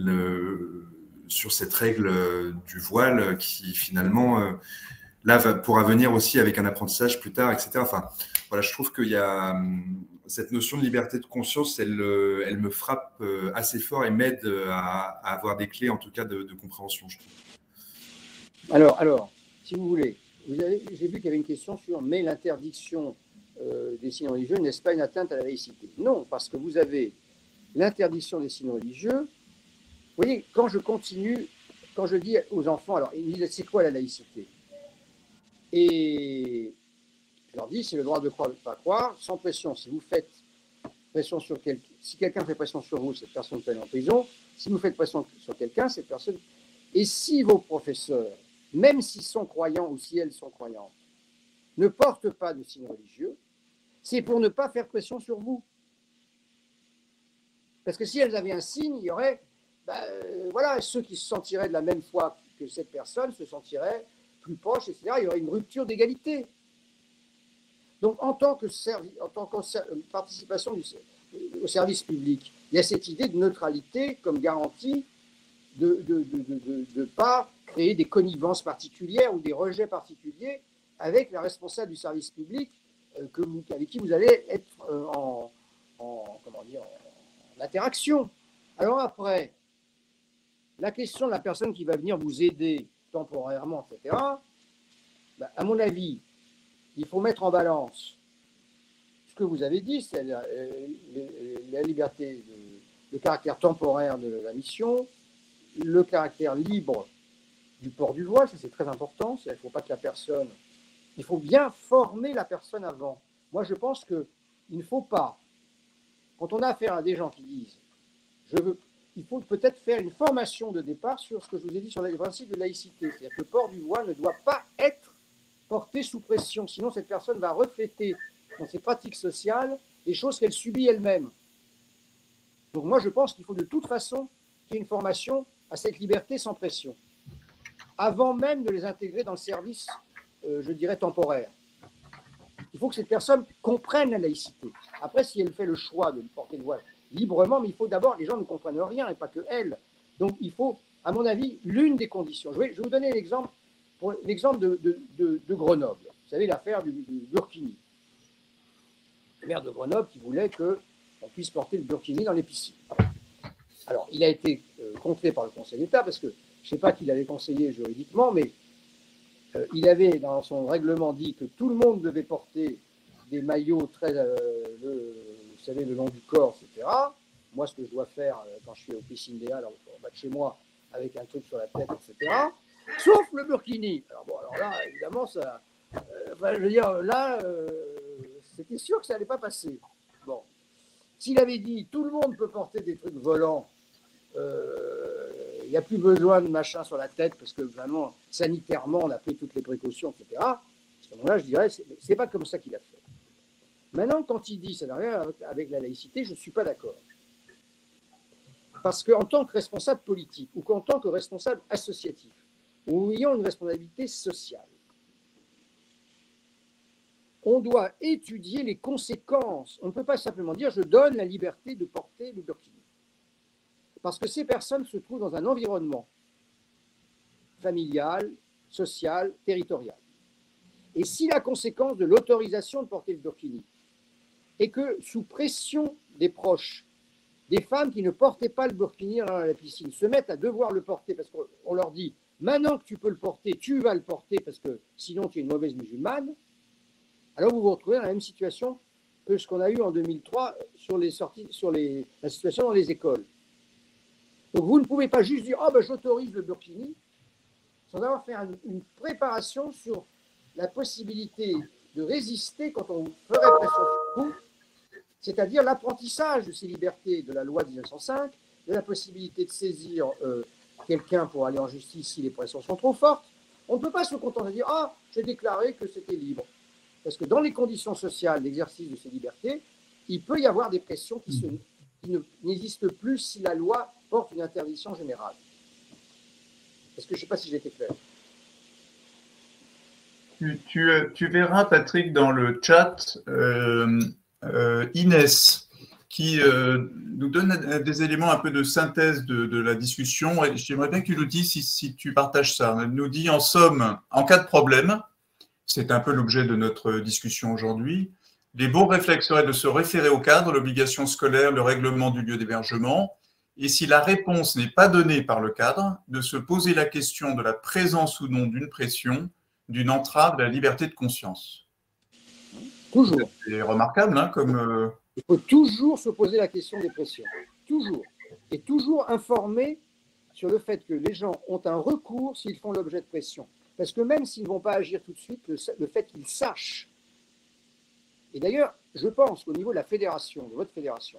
règle du voile qui finalement là pourra venir aussi avec un apprentissage plus tard, etc. Enfin, voilà, je trouve qu'il y a cette notion de liberté de conscience, elle me frappe assez fort et m'aide à avoir des clés, en tout cas, de compréhension, je trouve.
Alors, si vous voulez, j'ai vu qu'il y avait une question sur « mais l'interdiction des signes religieux, n'est-ce pas une atteinte à la laïcité ?» Non, parce que vous avez l'interdiction des signes religieux. Vous voyez, quand je dis aux enfants, alors ils me disent « c'est quoi la laïcité ?» Et je leur dis « c'est le droit de croire ou de ne pas croire, sans pression. Si vous faites pression sur quelqu'un, si quelqu'un fait pression sur vous, cette personne peut aller en prison. Si vous faites pression sur quelqu'un, cette personne... Et si vos professeurs, même s'ils sont croyants ou si elles sont croyantes, ne portent pas de signes religieux, c'est pour ne pas faire pression sur vous. Parce que si elles avaient un signe, il y aurait, voilà, ceux qui se sentiraient de la même foi que cette personne se sentiraient plus proches, etc. Il y aurait une rupture d'égalité. Donc, en tant que participation au service public, il y a cette idée de neutralité comme garantie de ne pas créer des connivences particulières ou des rejets particuliers avec la responsable du service public avec qui vous allez être en interaction. Alors après, la question de la personne qui va venir vous aider temporairement, etc., à mon avis, il faut mettre en balance ce que vous avez dit, c'est la liberté, le caractère temporaire de la mission, le caractère libre du port du voile, ça c'est très important. Il ne faut pas que la personne... Il faut bien former la personne avant. Moi, je pense qu'il ne faut pas, quand on a affaire à des gens qui disent il faut peut-être faire une formation de départ sur ce que je vous ai dit sur les principes de laïcité. C'est-à-dire que le port du voile ne doit pas être porté sous pression. Sinon, cette personne va refléter dans ses pratiques sociales des choses qu'elle subit elle-même. Donc moi, je pense qu'il faut de toute façon qu'il y ait une formation à cette liberté sans pression, avant même de les intégrer dans le service, je dirais, temporaire. Il faut que cette personne comprenne la laïcité. Après, si elle fait le choix de porter le voile librement, mais il faut d'abord, les gens ne comprennent rien, et pas que elle. Donc il faut, à mon avis, l'une des conditions. Je vais vous donner l'exemple de Grenoble. Vous savez, l'affaire du burkini. Le maire de Grenoble qui voulait qu'on puisse porter le burkini dans les piscines. Alors, il a été contré par le Conseil d'État, parce que je ne sais pas qui l'avait conseillé juridiquement, mais il avait dans son règlement dit que tout le monde devait porter des maillots vous savez, le long du corps, etc. Moi, ce que je dois faire quand je suis au piscine des Halles, en bas de chez moi, avec un truc sur la tête, etc. Sauf le burkini. Alors là, évidemment, ça... je veux dire, là, c'était sûr que ça n'allait pas passer. Bon. S'il avait dit tout le monde peut porter des trucs volants, il n'y a plus besoin de machin sur la tête parce que vraiment, sanitairement, on a pris toutes les précautions, etc. À ce moment-là, je dirais, c'est pas comme ça qu'il a fait. Maintenant, quand il dit ça n'a rien avec la laïcité, je ne suis pas d'accord. Parce qu'en tant que responsable politique ou qu'en tant que responsable associatif, ou ayant une responsabilité sociale, on doit étudier les conséquences. On ne peut pas simplement dire je donne la liberté de porter le burkini. Parce que ces personnes se trouvent dans un environnement familial, social, territorial. Et si la conséquence de l'autorisation de porter le burkini est que, sous pression des proches, des femmes qui ne portaient pas le burkini dans la piscine se mettent à devoir le porter parce qu'on leur dit maintenant que tu peux le porter, tu vas le porter parce que sinon tu es une mauvaise musulmane, alors vous vous retrouvez dans la même situation que ce qu'on a eu en 2003 sur la situation dans les écoles. Donc vous ne pouvez pas juste dire « Oh ben j'autorise le burkini » sans avoir fait une préparation sur la possibilité de résister quand on ferait pression sur vous, c'est-à-dire l'apprentissage de ces libertés de la loi de 1905, de la possibilité de saisir quelqu'un pour aller en justice si les pressions sont trop fortes. On ne peut pas se contenter de dire « Ah, j'ai déclaré que c'était libre ». Parce que dans les conditions sociales d'exercice de ces libertés, il peut y avoir des pressions qui n'existent plus si la loi porte une interdiction générale. Est-ce que je ne sais pas si j'ai été clair?
Tu verras, Patrick, dans le chat, Inès, qui nous donne des éléments un peu de synthèse de la discussion. J'aimerais bien que tu nous dises si tu partages ça. Elle nous dit, en somme, en cas de problème, c'est un peu l'objet de notre discussion aujourd'hui, les bons réflexes seraient de se référer au cadre, l'obligation scolaire, le règlement du lieu d'hébergement, et si la réponse n'est pas donnée par le cadre, de se poser la question de la présence ou non d'une pression, d'une entrave à la liberté de conscience.
Toujours.
C'est remarquable, hein, comme...
Il faut toujours se poser la question des pressions. Toujours. Et toujours informer sur le fait que les gens ont un recours s'ils font l'objet de pression. Parce que même s'ils ne vont pas agir tout de suite, le fait qu'ils sachent. Et d'ailleurs, je pense qu'au niveau de la fédération, de votre fédération,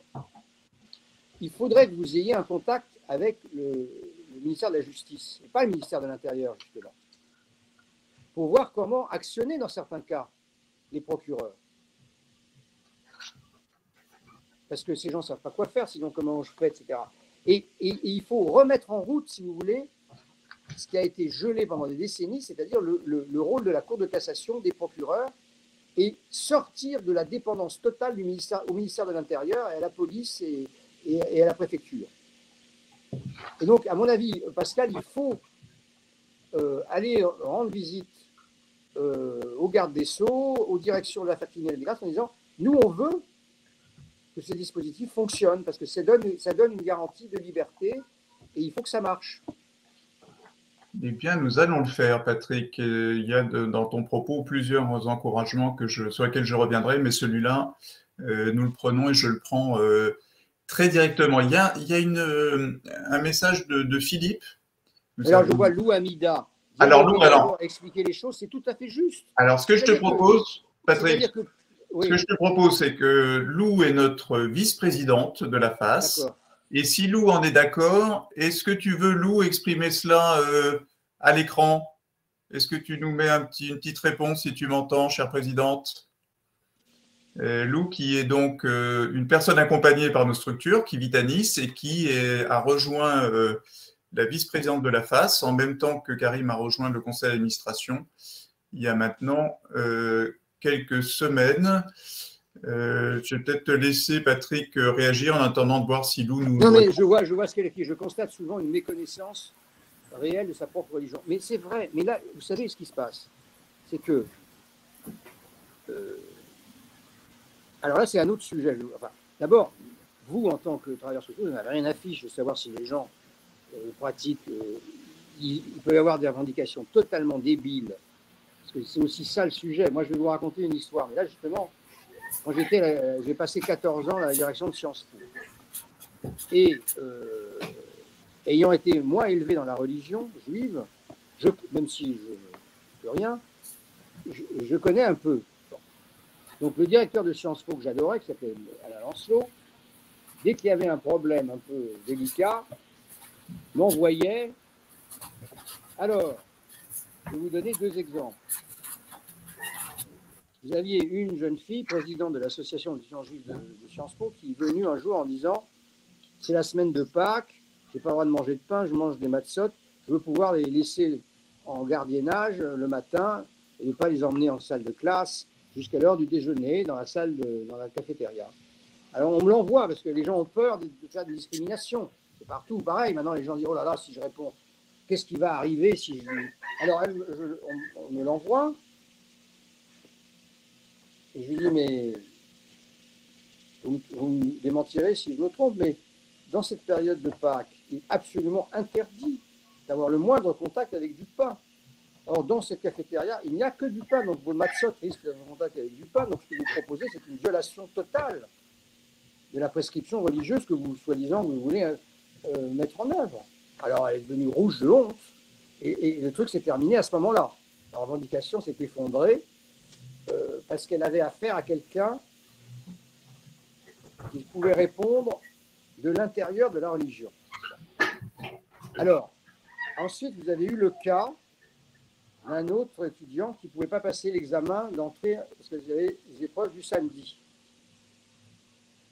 il faudrait que vous ayez un contact avec le ministère de la Justice, et pas le ministère de l'Intérieur, jusque-là, pour voir comment actionner dans certains cas les procureurs. Parce que ces gens ne savent pas quoi faire, sinon comment je fais, etc. Et il faut remettre en route, si vous voulez, ce qui a été gelé pendant des décennies, c'est-à-dire le rôle de la Cour de cassation, des procureurs, et sortir de la dépendance totale au ministère de l'Intérieur et à la police et à la préfecture. Et donc, à mon avis, Pascal, il faut aller rendre visite aux gardes des Sceaux, aux directions de la criminelle des grâces, en disant « Nous, on veut que ces dispositifs fonctionnent, parce que ça donne une garantie de liberté, et il faut que ça marche. »
Eh bien, nous allons le faire, Patrick. Il y a dans ton propos plusieurs encouragements sur lesquels je reviendrai, mais celui-là, nous le prenons et je le prends très directement. Il y a un message de Philippe.
Alors, je vois Lou Amida.
Alors, Lou,
expliquer les choses, c'est tout à fait juste.
Alors, ce que je te propose, Patrick, ce que je te propose, c'est que Lou est notre vice-présidente de la FAS.
D'accord.
Et si Lou en est d'accord, est-ce que tu veux, Lou, exprimer cela à l'écran? Est-ce que tu nous mets une petite réponse si tu m'entends, chère présidente? Lou, qui est donc une personne accompagnée par nos structures, qui vit à Nice et qui a rejoint la vice-présidente de la FAS, en même temps que Karim a rejoint le conseil d'administration, il y a maintenant quelques semaines. Je vais peut-être te laisser, Patrick, réagir en attendant de voir si Lou nous...
Non, mais je vois ce qu'elle écrit. Je constate souvent une méconnaissance réelle de sa propre religion. Mais c'est vrai. Mais là, vous savez ce qui se passe, c'est que... alors là, c'est un autre sujet. Enfin, d'abord, vous, en tant que travailleur social, vous n'avez rien à fiche de savoir si les gens pratiquent. Il peut y avoir des revendications totalement débiles. Parce que c'est aussi ça le sujet. Moi, je vais vous raconter une histoire. Mais là, justement, quand j'ai passé 14 ans à la direction de Sciences Po. Et ayant été, moi, élevé dans la religion juive, même si je ne peux rien, je connais un peu. Donc, le directeur de Sciences Po que j'adorais, qui s'appelait Alain Lancelot, dès qu'il y avait un problème un peu délicat, m'envoyait. Alors, je vais vous donner 2 exemples. Vous aviez une jeune fille, présidente de l'association d'étudiants juifs de Sciences Po, qui est venue un jour en disant « C'est la semaine de Pâques, je n'ai pas le droit de manger de pain, je mange des matzot, je veux pouvoir les laisser en gardiennage le matin et ne pas les emmener en salle de classe jusqu'à l'heure du déjeuner dans la cafétéria. » Alors on me l'envoie parce que les gens ont peur de faire des discriminations. C'est partout pareil. Maintenant les gens disent « Oh là là, si je réponds, qu'est-ce qui va arriver si je... » Alors on me l'envoie. Et je lui dis, mais vous me démentirez si je me trompe, mais dans cette période de Pâques, il est absolument interdit d'avoir le moindre contact avec du pain. Or, dans cette cafétéria, il n'y a que du pain, donc vos matzot risquent d'avoir contact avec du pain, donc ce que vous proposez, c'est une violation totale de la prescription religieuse que vous, soi-disant, vous voulez mettre en œuvre. Alors, elle est devenue rouge de honte, et le truc s'est terminé à ce moment-là. La revendication s'est effondrée, parce qu'elle avait affaire à quelqu'un qui pouvait répondre de l'intérieur de la religion. Alors, ensuite, vous avez eu le cas d'un autre étudiant qui ne pouvait pas passer l'examen d'entrée parce qu'il y avait les épreuves du samedi.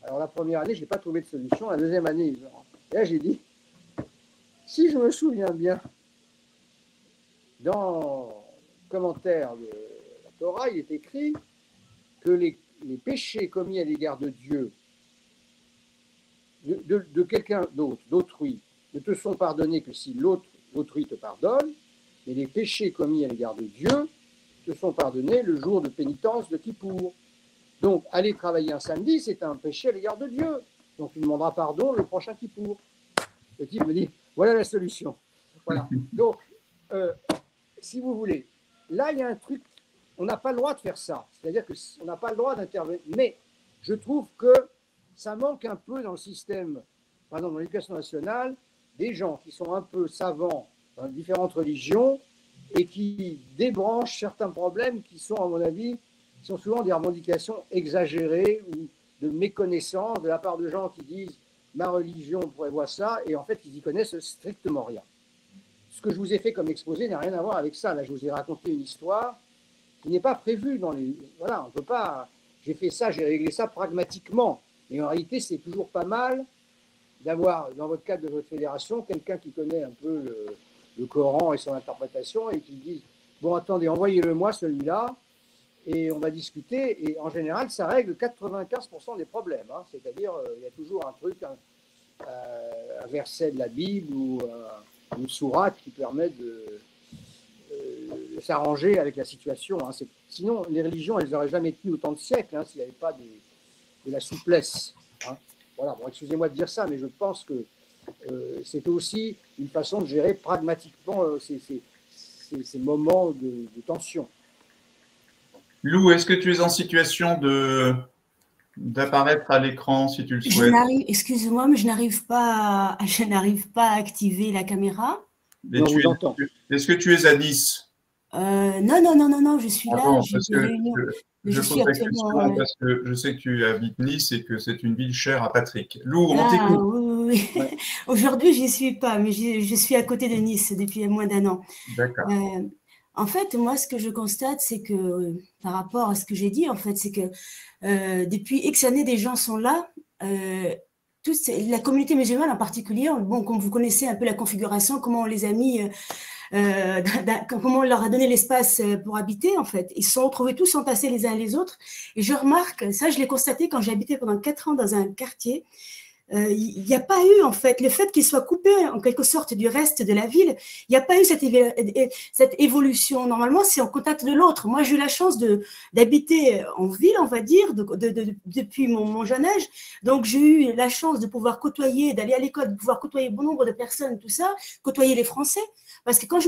Alors, la première année, je n'ai pas trouvé de solution. La deuxième année, là, j'ai dit, si je me souviens bien, dans le commentaire de la Torah, il est écrit que les péchés commis à l'égard de Dieu, de quelqu'un d'autre, d'autrui, ne te sont pardonnés que si l'autrui te pardonne, mais les péchés commis à l'égard de Dieu te sont pardonnés le jour de pénitence de Kippour. Donc, aller travailler un samedi, c'est un péché à l'égard de Dieu. Donc, tu demanderas pardon le prochain Kippour. Le type me dit, voilà la solution. Voilà. Donc, si vous voulez, là, il y a un truc, on n'a pas le droit de faire ça. C'est-à-dire qu'on n'a pas le droit d'intervenir. Mais je trouve que ça manque un peu dans le système, par exemple dans l'éducation nationale, des gens qui sont un peu savants dans différentes religions et qui débranchent certains problèmes qui sont, à mon avis, qui sont souvent des revendications exagérées ou de méconnaissance de la part de gens qui disent « ma religion prévoit ça » et en fait, ils n'y connaissent strictement rien. Ce que je vous ai fait comme exposé n'a rien à voir avec ça. Là, je vous ai raconté une histoire qui n'est pas prévue dans les... Voilà, on ne peut pas... J'ai fait ça, j'ai réglé ça pragmatiquement. Mais en réalité, c'est toujours pas mal d'avoir, dans votre cadre de votre fédération, quelqu'un qui connaît un peu le Coran et son interprétation et qui dit « Bon, attendez, envoyez-le-moi celui-là et on va discuter. » Et en général, ça règle 95% des problèmes. Hein. C'est-à-dire, il y a toujours un truc, un verset de la Bible ou une sourate qui permet de s'arranger avec la situation. Hein. Sinon, les religions, elles n'auraient jamais tenu autant de siècles s'il n'y avait pas de la souplesse. Hein. Voilà, bon, excusez-moi de dire ça, mais je pense que c'est aussi une façon de gérer pragmatiquement ces moments de tension.
Lou, est-ce que tu es en situation d'apparaître à l'écran si tu le souhaites?
Excuse-moi, mais je n'arrive pas à activer la caméra.
Est-ce que tu es à Nice?
Non, je suis là.
J'ai des réunions. Je pose la question parce que je sais que tu habites Nice et que c'est une ville chère à Patrick. Lou, on t'écoute.
Oui. Ouais. Aujourd'hui, je n'y suis pas, mais je suis à côté de Nice depuis moins d'1 an.
D'accord.
En fait, moi, ce que je constate, c'est que, par rapport à ce que j'ai dit, en fait, c'est que depuis X années, des gens sont là. La communauté musulmane en particulier, bon, comme vous connaissez un peu la configuration, comment on les a mis, comment on leur a donné l'espace pour habiter, en fait. Ils se sont retrouvés tous entassés les uns les autres. Et je remarque, ça, je l'ai constaté quand j'ai habité pendant 4 ans dans un quartier. Il n'y a pas eu, en fait, le fait qu'il soit coupé en quelque sorte du reste de la ville, il n'y a pas eu cette évolution. Normalement, c'est en contact de l'autre. Moi, j'ai eu la chance d'habiter en ville, on va dire, depuis mon jeune âge. Donc, j'ai eu la chance de pouvoir côtoyer, d'aller à l'école, de pouvoir côtoyer bon nombre de personnes, tout ça, côtoyer les Français. Parce que quand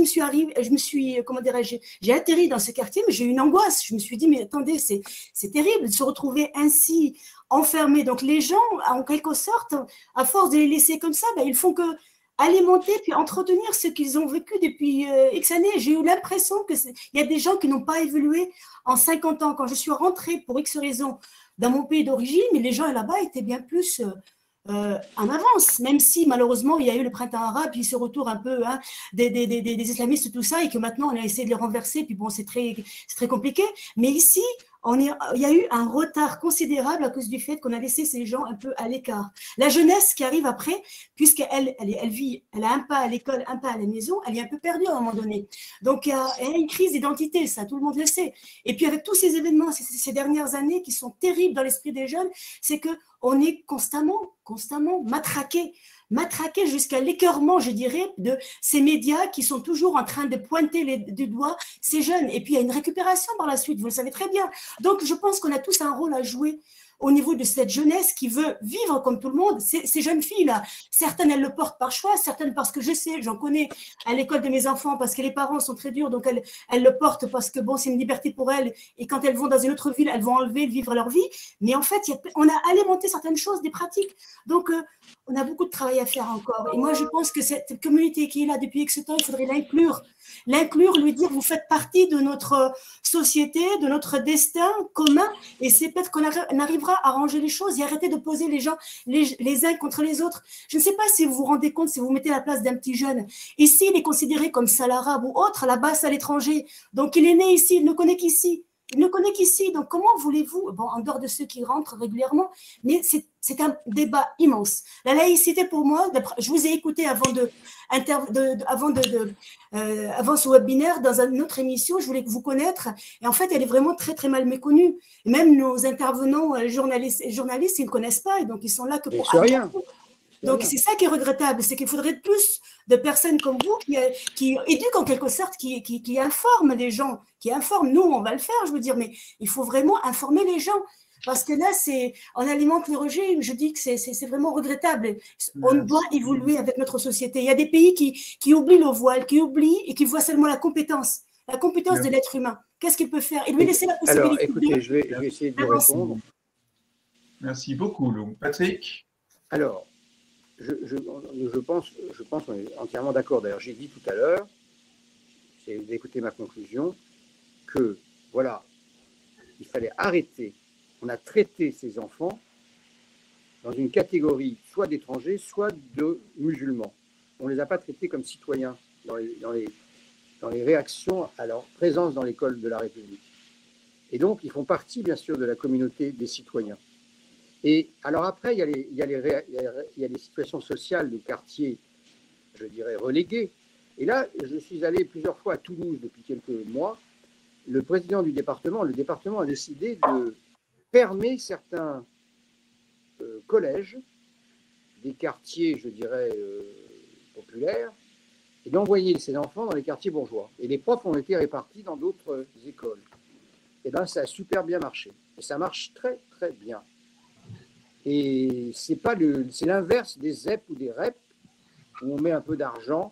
comment dirais-je, j'ai atterri dans ce quartier, mais j'ai eu une angoisse. Je me suis dit, mais attendez, c'est terrible de se retrouver ainsi enfermés. Donc, les gens, en quelque sorte, à force de les laisser comme ça, ils font que alimenter puis entretenir ce qu'ils ont vécu depuis X années. J'ai eu l'impression qu'il y a des gens qui n'ont pas évolué en 50 ans. Quand je suis rentrée pour X raisons dans mon pays d'origine, mais les gens là-bas étaient bien plus en avance, même si malheureusement il y a eu le printemps arabe, puis ce retour un peu des islamistes, tout ça, et que maintenant on a essayé de les renverser, puis bon, c'est très compliqué. Mais ici, il y a eu un retard considérable à cause du fait qu'on a laissé ces gens un peu à l'écart. La jeunesse qui arrive après, puisqu'elle elle a un pas à l'école, un pas à la maison, elle est un peu perdue à un moment donné. Donc, il y a une crise d'identité, ça, tout le monde le sait. Et puis, avec tous ces événements, ces dernières années qui sont terribles dans l'esprit des jeunes, c'est qu'on est constamment matraqué jusqu'à l'écœurement, je dirais, de ces médias qui sont toujours en train de pointer du doigt ces jeunes. Et puis, il y a une récupération par la suite, vous le savez très bien. Donc, je pense qu'on a tous un rôle à jouer au niveau de cette jeunesse qui veut vivre comme tout le monde. Ces jeunes filles-là, certaines, elles le portent par choix, certaines parce que je sais, j'en connais à l'école de mes enfants, parce que les parents sont très durs, donc elles le portent parce que bon, c'est une liberté pour elles, et quand elles vont dans une autre ville, elles vont enlever, vivre leur vie. Mais en fait, on a alimenté certaines choses, des pratiques. Donc, on a beaucoup de travail à faire encore. Et moi, je pense que cette communauté qui est là depuis X temps, il faudrait l'inclure, lui dire, vous faites partie de notre société, de notre destin commun, et c'est peut-être qu'on arrivera à arranger les choses et arrêter de poser les gens les uns contre les autres. Je ne sais pas si vous vous rendez compte, si vous mettez la place d'un petit jeune. Ici, il est considéré comme sale arabe ou autre, là-bas, c'est à l'étranger. Donc, il est né ici, il ne connaît qu'ici. Il ne connaît qu'ici, donc comment voulez-vous, bon, en dehors de ceux qui rentrent régulièrement, mais c'est un débat immense. La laïcité, pour moi, je vous ai écouté avant ce webinaire dans une autre émission, je voulais vous connaître, et en fait, elle est vraiment très, très mal méconnue. Et même nos intervenants, journalistes, ils ne connaissent pas, et donc ils sont là que pour...
rien.
Donc, c'est ça qui est regrettable, c'est qu'il faudrait plus de personnes comme vous qui éduquent en quelque sorte, qui informent les gens, qui informent. Nous, on va le faire, je veux dire, mais il faut vraiment informer les gens. Parce que là, on alimente les rejets. Je dis que c'est vraiment regrettable. On doit évoluer avec notre société. Il y a des pays qui oublient le voile, qui oublient et qui voient seulement la compétence de l'être humain. Qu'est-ce qu'il peut faire? Et lui laisser la possibilité.
Alors, écoutez, je vais essayer de répondre.
Merci beaucoup, Lou. Patrick?
Alors, je pense qu'on est entièrement d'accord. D'ailleurs, j'ai dit tout à l'heure, j'ai écouté ma conclusion, que voilà, il fallait arrêter. On a traité ces enfants dans une catégorie soit d'étrangers, soit de musulmans. On ne les a pas traités comme citoyens dans les réactions à leur présence dans l'école de la République. Et donc, ils font partie, bien sûr, de la communauté des citoyens. Et alors après, il y a les situations sociales des quartiers, je dirais, relégués. Et là, je suis allé plusieurs fois à Toulouse depuis quelques mois. Le président du département, le département a décidé de fermer certains collèges, des quartiers, je dirais, populaires, et d'envoyer ces enfants dans les quartiers bourgeois. Et les profs ont été répartis dans d'autres écoles. Et bien, ça a super bien marché. Et ça marche très, très bien. Et c'est l'inverse des ZEP ou des REP, où on met un peu d'argent.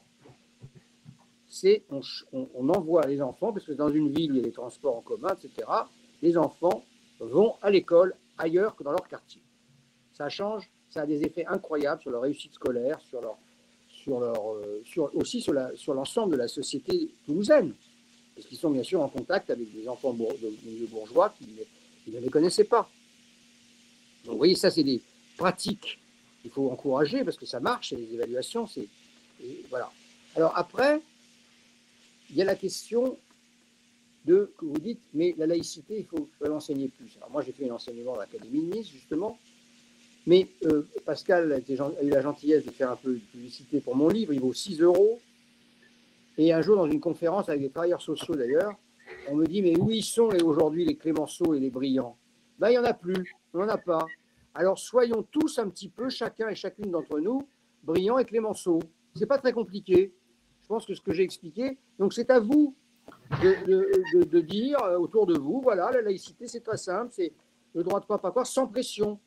On envoie les enfants, parce que dans une ville, il y a les transports en commun, etc. Les enfants vont à l'école ailleurs que dans leur quartier. Ça change, ça a des effets incroyables sur leur réussite scolaire, aussi sur l'ensemble de la société toulousaine, parce qu'ils sont bien sûr en contact avec des enfants de milieu bourgeois qui ne les connaissaient pas. Donc, vous voyez, ça, c'est des pratiques qu'il faut encourager parce que ça marche, et les évaluations, voilà. Alors après, il y a la question que vous dites, mais la laïcité, il faut l'enseigner plus. Alors moi, j'ai fait un enseignement à l'Académie de Nice, justement, mais Pascal a eu la gentillesse de faire un peu de publicité pour mon livre, il vaut 6 €. Et un jour, dans une conférence avec des travailleurs sociaux d'ailleurs, on me dit, mais où ils sont aujourd'hui les Clémenceau et les Brillants? Ben, il n'y en a plus, on n'en a pas. Alors soyons tous un petit peu, chacun et chacune d'entre nous, Brillants et Clémenceau. Ce n'est pas très compliqué. Je pense que ce que j'ai expliqué, donc c'est à vous de dire autour de vous, voilà, la laïcité, c'est très simple, c'est le droit de croire, pas croire, sans pression.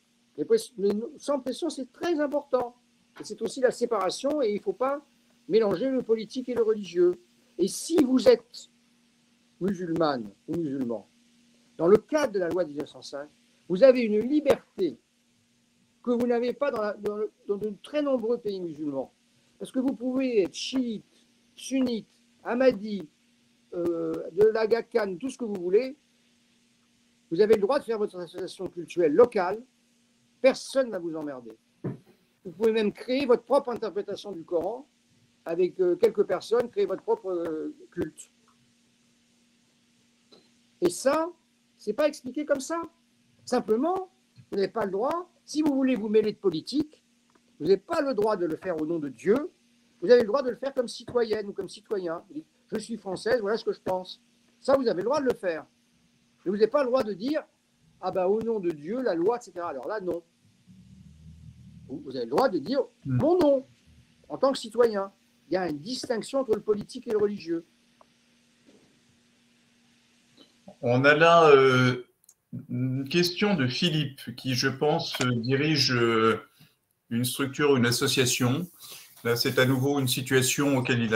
Sans pression, c'est très important. Et c'est aussi la séparation, et il ne faut pas mélanger le politique et le religieux. Et si vous êtes musulmane ou musulman, dans le cadre de la loi de 1905, vous avez une liberté que vous n'avez pas dans de très nombreux pays musulmans. Parce que vous pouvez être chiite, sunnite, ahmadi, de l'Aga Khan, tout ce que vous voulez. Vous avez le droit de faire votre association culturelle locale. Personne ne va vous emmerder. Vous pouvez même créer votre propre interprétation du Coran avec quelques personnes, créer votre propre culte. Et ça, c'est pas expliqué comme ça. Simplement, vous n'avez pas le droit, si vous voulez vous mêler de politique, vous n'avez pas le droit de le faire au nom de Dieu, vous avez le droit de le faire comme citoyenne ou comme citoyen. Vous dites, je suis française, voilà ce que je pense. Ça, vous avez le droit de le faire. Mais vous n'avez pas le droit de dire, ah ben au nom de Dieu, la loi, etc. Alors là, non. Vous avez le droit de dire mon nom, en tant que citoyen. Il y a une distinction entre le politique et le religieux.
On a là une question de Philippe qui, je pense, dirige une structure, une association. Là, c'est à nouveau une situation auquel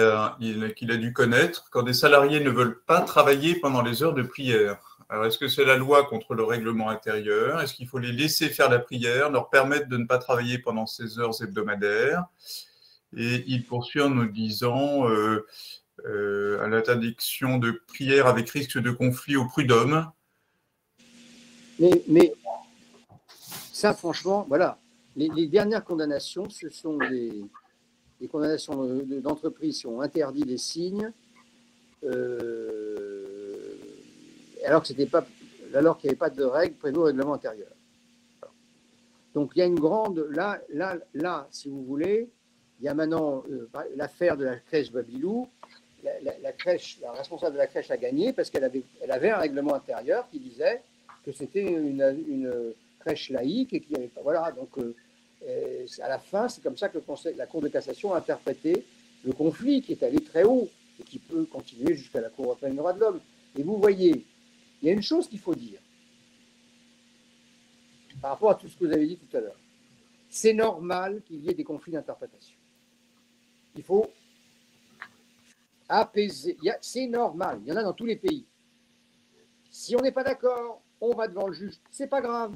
qu'il a dû connaître, quand des salariés ne veulent pas travailler pendant les heures de prière. Alors, est-ce que c'est la loi contre le règlement intérieur? Est-ce qu'il faut les laisser faire la prière, leur permettre de ne pas travailler pendant ces heures hebdomadaires? Et il poursuit en nous disant à l'interdiction de prière avec risque de conflit au prud'homme.
Mais ça, franchement, voilà. Les dernières condamnations, ce sont des condamnations d'entreprises qui ont interdit les signes, alors qu'il n'y avait pas de règles prévues au règlement intérieur. Donc il y a une grande... Là, si vous voulez, il y a maintenant l'affaire de la crèche Babilou. La responsable de la crèche a gagné parce qu'elle avait un règlement intérieur qui disait que c'était une crèche laïque et qu'il n'y avait pas... Voilà, donc à la fin, c'est comme ça que la Cour de cassation a interprété le conflit qui est allé très haut et qui peut continuer jusqu'à la Cour européenne des droits de l'homme. Et vous voyez, il y a une chose qu'il faut dire par rapport à tout ce que vous avez dit tout à l'heure. C'est normal qu'il y ait des conflits d'interprétation. Il faut apaiser. C'est normal. Il y en a dans tous les pays. Si on n'est pas d'accord, on va devant le juge. C'est pas grave.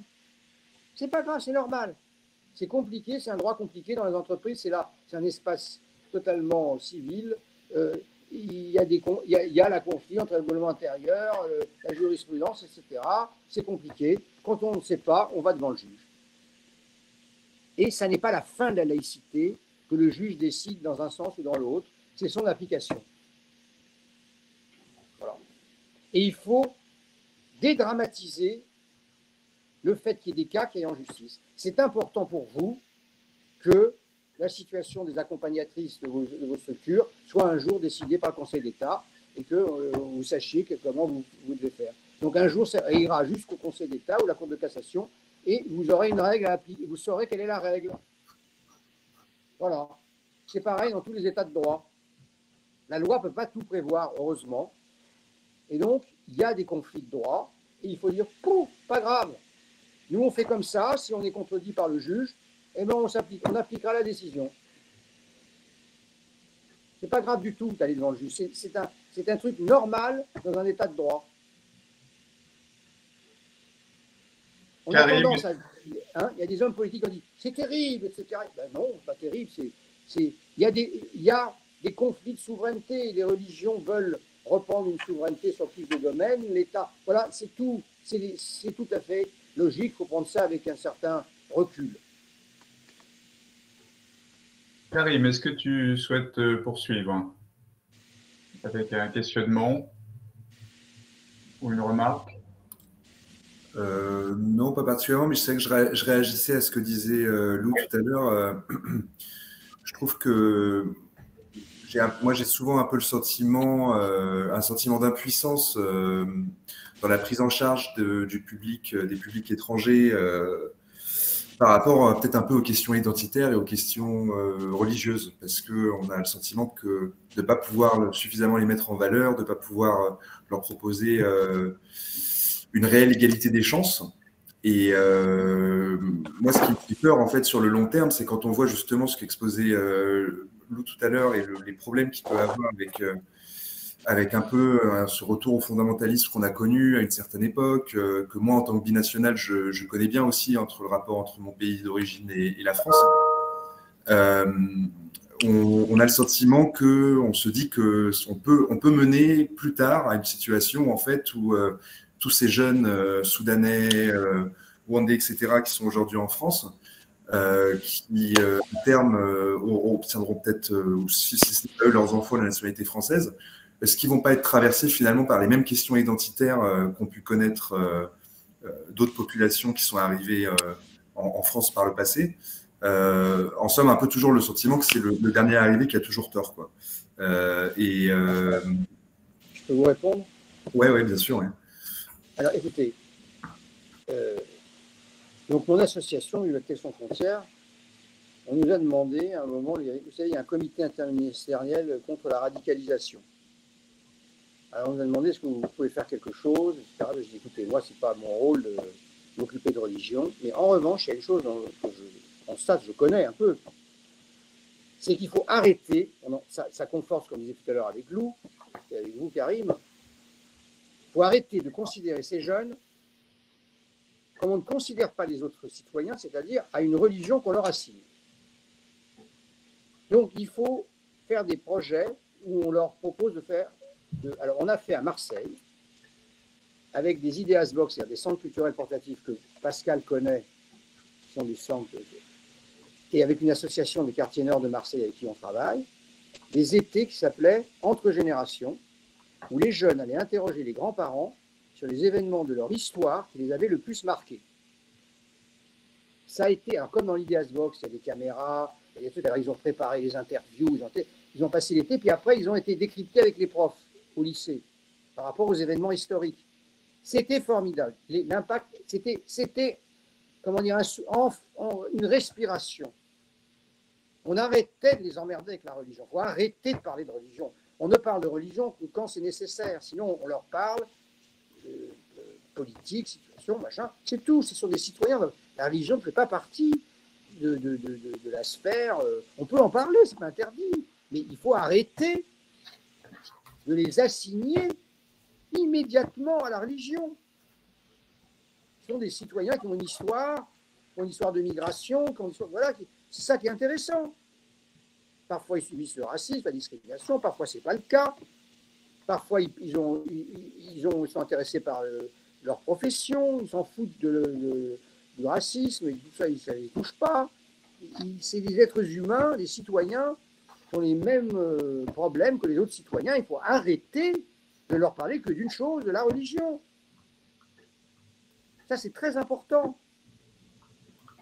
C'est pas grave, c'est normal. C'est compliqué, c'est un droit compliqué dans les entreprises. C'est un espace totalement civil. Il y a la conflit entre le règlement intérieur, la jurisprudence, etc. C'est compliqué. Quand on ne sait pas, on va devant le juge. Et ça n'est pas la fin de la laïcité que le juge décide dans un sens ou dans l'autre. C'est son application. Voilà. Et il faut dédramatiser le fait qu'il y ait des cas qui aillent en justice. C'est important pour vous que la situation des accompagnatrices de vos structures soit un jour décidée par le Conseil d'État et que vous sachiez comment vous devez faire. Donc un jour, ça ira jusqu'au Conseil d'État ou la Cour de cassation et vous aurez une règle à appliquer. Vous saurez quelle est la règle. Voilà. C'est pareil dans tous les États de droit. La loi ne peut pas tout prévoir, heureusement. Et donc, il y a des conflits de droit et il faut dire, pouf, pas grave. Nous, on fait comme ça. Si on est contredit par le juge, eh ben, on appliquera la décision. C'est pas grave du tout d'aller devant le juge. C'est un truc normal dans un état de droit. On a tendance à dire, il y a des hommes politiques qui ont dit c'est terrible, etc. Ben non, c'est pas terrible. Il y a des conflits de souveraineté. Les religions veulent reprendre une souveraineté sur plus de domaines. L'État, voilà, c'est tout. C'est tout à fait logique. Il faut prendre ça avec un certain recul.
Karim, est-ce que tu souhaites poursuivre avec un questionnement? ou une remarque?
Non, pas particulièrement, mais je sais que je réagissais à ce que disait Lou tout à l'heure. Je trouve que moi, j'ai souvent un peu le sentiment, un sentiment d'impuissance dans la prise en charge du public, des publics étrangers, par rapport peut-être un peu aux questions identitaires et aux questions religieuses, parce qu'on a le sentiment de ne pas pouvoir suffisamment les mettre en valeur, de ne pas pouvoir leur proposer une réelle égalité des chances. Et moi, ce qui me fait peur, en fait, sur le long terme, c'est quand on voit justement ce qu'exposait Lou tout à l'heure et les problèmes qu'il peut avoir avec un peu ce retour au fondamentalisme qu'on a connu à une certaine époque, que moi, en tant que binational, je connais bien aussi, entre le rapport entre mon pays d'origine et la France. On a le sentiment qu'on se dit qu'on peut mener plus tard à une situation, en fait, où tous ces jeunes Soudanais, Rwandais, etc., qui sont aujourd'hui en France, qui, à terme, obtiendront peut-être, ou si ce n'est pas eux, leurs enfants, la nationalité française, est-ce qu'ils ne vont pas être traversés finalement par les mêmes questions identitaires qu'ont pu connaître d'autres populations qui sont arrivées en France par le passé? En somme, un peu toujours le sentiment que c'est le dernier arrivé qui a toujours tort, quoi.
Je peux vous répondre?
Oui, bien sûr. Ouais.
Alors, écoutez, donc mon association, Humanité sans frontières, on nous a demandé à un moment, vous savez, il y a un comité interministériel contre la radicalisation. Alors, on nous a demandé est-ce que vous pouvez faire quelque chose, etc. Je dis écoutez, moi, ce n'est pas mon rôle de m'occuper de religion, mais en revanche, il y a une chose que je constate, je connais un peu, c'est qu'il faut arrêter, ça conforte ce qu'on disait tout à l'heure avec Lou, et avec vous, Karim, il faut arrêter de considérer ces jeunes comme on ne considère pas les autres citoyens, c'est-à-dire à une religion qu'on leur assigne. Donc, il faut faire des projets où on leur propose de faire... Alors, on a fait à Marseille, avec des Ideas Box, c'est-à-dire des centres culturels portatifs que Pascal connaît, qui sont des centres... Et avec une association des quartiers nord de Marseille avec qui on travaille, des étés qui s'appelaient Entre générations, où les jeunes allaient interroger les grands-parents sur les événements de leur histoire qui les avaient le plus marqués. Ça a été, alors comme dans l'Ideas Box, il y a des caméras, alors ils ont préparé les interviews, ils ont passé l'été, puis après ils ont été décryptés avec les profs au lycée par rapport aux événements historiques. C'était formidable. L'impact, c'était comment dire, une respiration. On arrêtait de les emmerder avec la religion. Il faut arrêter de parler de religion. On ne parle de religion que quand c'est nécessaire. Sinon, on leur parle de politique, situation, machin. C'est tout. Ce sont des citoyens. La religion ne fait pas partie de la sphère. On peut en parler, c'est pas interdit. Mais il faut arrêter de les assigner immédiatement à la religion. Ce sont des citoyens qui ont une histoire de migration, voilà, c'est ça qui est intéressant. Parfois, ils subissent le racisme, la discrimination, parfois, ce n'est pas le cas. Parfois, ils sont intéressés par leur profession, ils s'en foutent du racisme, et tout ça, ça ne les touche pas. C'est des êtres humains, des citoyens qui ont les mêmes problèmes que les autres citoyens. Il faut arrêter de leur parler que d'une chose, de la religion. Ça, c'est très important.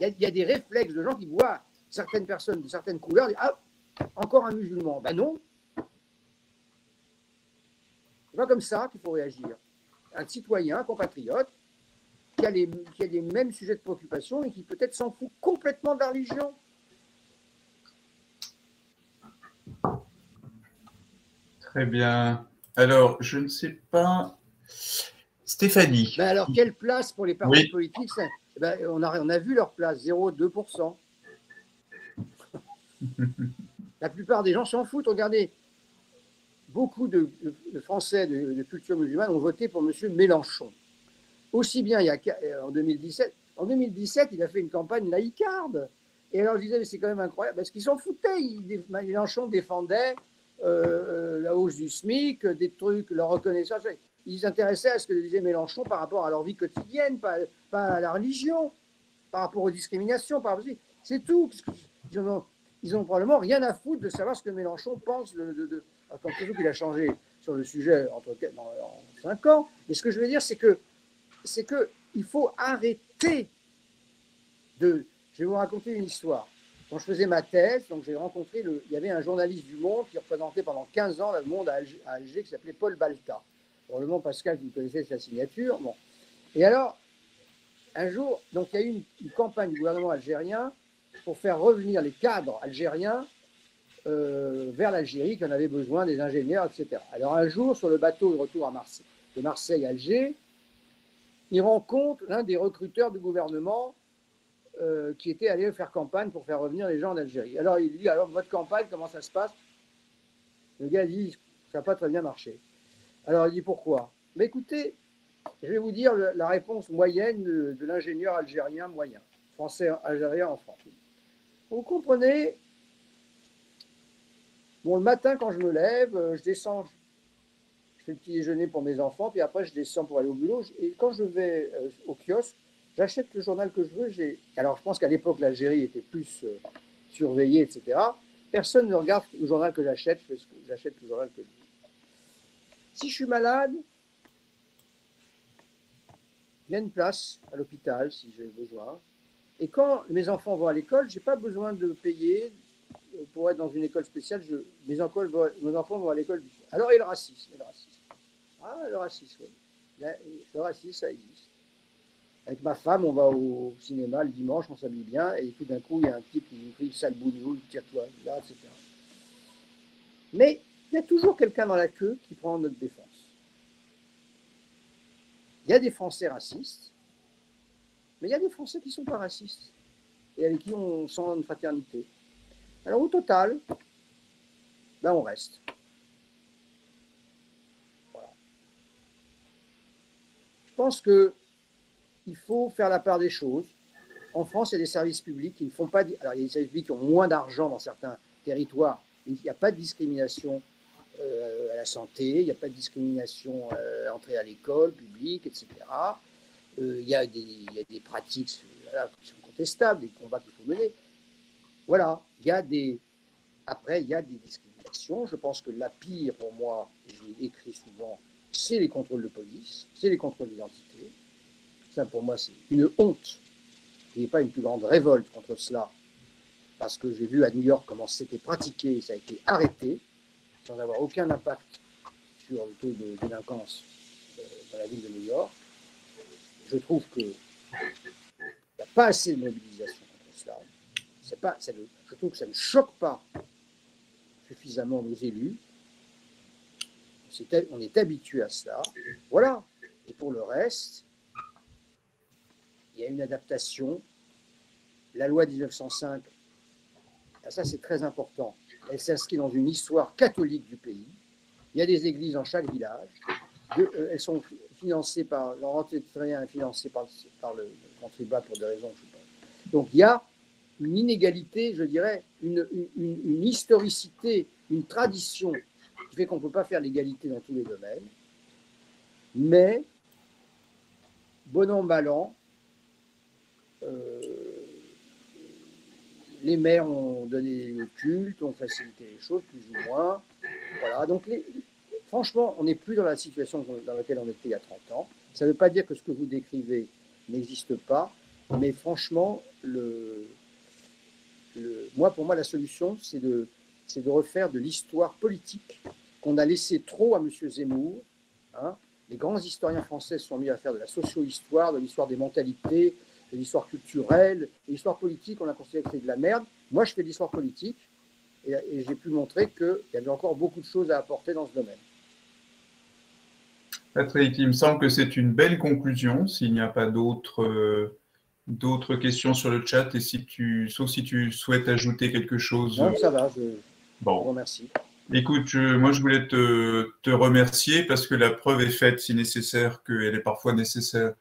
Il y a des réflexes de gens qui voient certaines personnes de certaines couleurs et disent ah, encore un musulman. Ben non. C'est pas comme ça qu'il faut réagir. Un citoyen, un compatriote, qui a les mêmes sujets de préoccupation et qui peut-être s'en fout complètement de la religion.
Très bien. Alors, je ne sais pas. Stéphanie.
Ben alors, quelle place pour les partis politiques? Ben, on a vu leur place, 0,2%. La plupart des gens s'en foutent. Regardez, beaucoup de Français de culture musulmane ont voté pour M. Mélenchon. Aussi bien en 2017. En 2017, il a fait une campagne laïcarde. Et alors, je disais, mais c'est quand même incroyable, parce qu'ils s'en foutaient. Mélenchon défendait la hausse du SMIC, des trucs, leur reconnaissance. Ils s'intéressaient à ce que disait Mélenchon par rapport à leur vie quotidienne, pas à la religion, par rapport aux discriminations. C'est tout. Ils ont probablement rien à foutre de savoir ce que Mélenchon pense. Attends, toujours qu'il a changé. sur le sujet en 5 ans. Mais ce que je veux dire, c'est que il faut arrêter de... Je vais vous raconter une histoire. Quand je faisais ma thèse, donc j'ai rencontré, il y avait un journaliste du Monde qui représentait pendant 15 ans le Monde à Alger, qui s'appelait Paul Balta. Probablement, Pascal, vous connaissez sa signature. Bon. Et alors, un jour, donc il y a eu une campagne du gouvernement algérien pour faire revenir les cadres algériens vers l'Algérie, qui en avait besoin, des ingénieurs, etc. Alors un jour, sur le bateau de retour à Marseille, de Marseille à Alger, il rencontre l'un des recruteurs du gouvernement qui était allé faire campagne pour faire revenir les gens en Algérie. Alors il dit, alors votre campagne, comment ça se passe? Le gars dit, ça n'a pas très bien marché. Alors il dit, pourquoi? Mais écoutez, je vais vous dire la réponse moyenne de l'ingénieur algérien moyen, français algérien en France. Vous comprenez? Bon, le matin, quand je me lève, je descends, je fais le petit déjeuner pour mes enfants, puis après, je descends pour aller au boulot. Et quand je vais au kiosque, j'achète le journal que je veux. Alors, je pense qu'à l'époque, l'Algérie était plus surveillée, etc. Personne ne regarde le journal que j'achète. J'achète le journal que je veux. Si je suis malade, il y a une place à l'hôpital, si j'ai besoin. Et quand mes enfants vont à l'école, je n'ai pas besoin de payer pour être dans une école spéciale. Mes enfants vont à l'école. Alors, et le racisme, Ah, le racisme, oui. Le racisme, ça existe. Avec ma femme, on va au cinéma le dimanche, on s'habille bien, et tout d'un coup, il y a un type qui nous crie « sale bougnou, tire-toi là », etc. Mais il y a toujours quelqu'un dans la queue qui prend notre défense. Il y a des Français racistes, mais il y a des Français qui ne sont pas racistes, et avec qui on sent une fraternité. Alors au total, ben on reste. Voilà. Je pense qu'il faut faire la part des choses. En France, il y a des services publics qui ne font pas... Alors, il y a des services publics qui ont moins d'argent dans certains territoires. Il n'y a pas de discrimination à la santé, il n'y a pas de discrimination à l'entrée à l'école publique, etc. Il y a des pratiques qui sont contestables, des combats qu'il faut mener. Voilà, après, il y a des discriminations. Je pense que la pire, pour moi, et je l'ai écrit souvent, c'est les contrôles de police, c'est les contrôles d'identité. Ça, pour moi, c'est une honte. Il n'y a pas une plus grande révolte contre cela, parce que j'ai vu à New York comment c'était pratiqué, ça a été arrêté, sans avoir aucun impact sur le taux de délinquance dans la ville de New York. Je trouve qu'il n'y a pas assez de mobilisation contre cela. Je trouve que ça ne choque pas suffisamment nos élus. On est habitué à cela. Voilà. Et pour le reste, il y a une adaptation. La loi de 1905, ça c'est très important, elle s'inscrit dans une histoire catholique du pays. Il y a des églises dans chaque village. Elles sont financées par, leur rentrée de frais est financée par le contribuable pour des raisons, je sais pas. Donc il y a une inégalité, je dirais, une historicité, une tradition qui fait qu'on ne peut pas faire l'égalité dans tous les domaines. Mais, bon an, mal an, les maires ont donné le culte, ont facilité les choses, plus ou moins. Voilà, donc franchement, on n'est plus dans la situation dans laquelle on était il y a 30 ans. Ça ne veut pas dire que ce que vous décrivez n'existe pas, mais franchement, pour moi, la solution, c'est de refaire de l'histoire politique qu'on a laissé trop à M. Zemmour. Hein. Les grands historiens français se sont mis à faire de la socio-histoire, de l'histoire des mentalités, de l'histoire culturelle. L'histoire politique, on a considéré que c'était de la merde. Moi, je fais de l'histoire politique et j'ai pu montrer qu'il y avait encore beaucoup de choses à apporter dans ce domaine.
Patrick, il me semble que c'est une belle conclusion, s'il n'y a pas d'autres questions sur le chat, et sauf si tu souhaites ajouter quelque chose.
Non, ça va, je vous remercie.
Écoute, moi je voulais te remercier parce que la preuve est faite, si nécessaire, qu'elle est parfois nécessaire,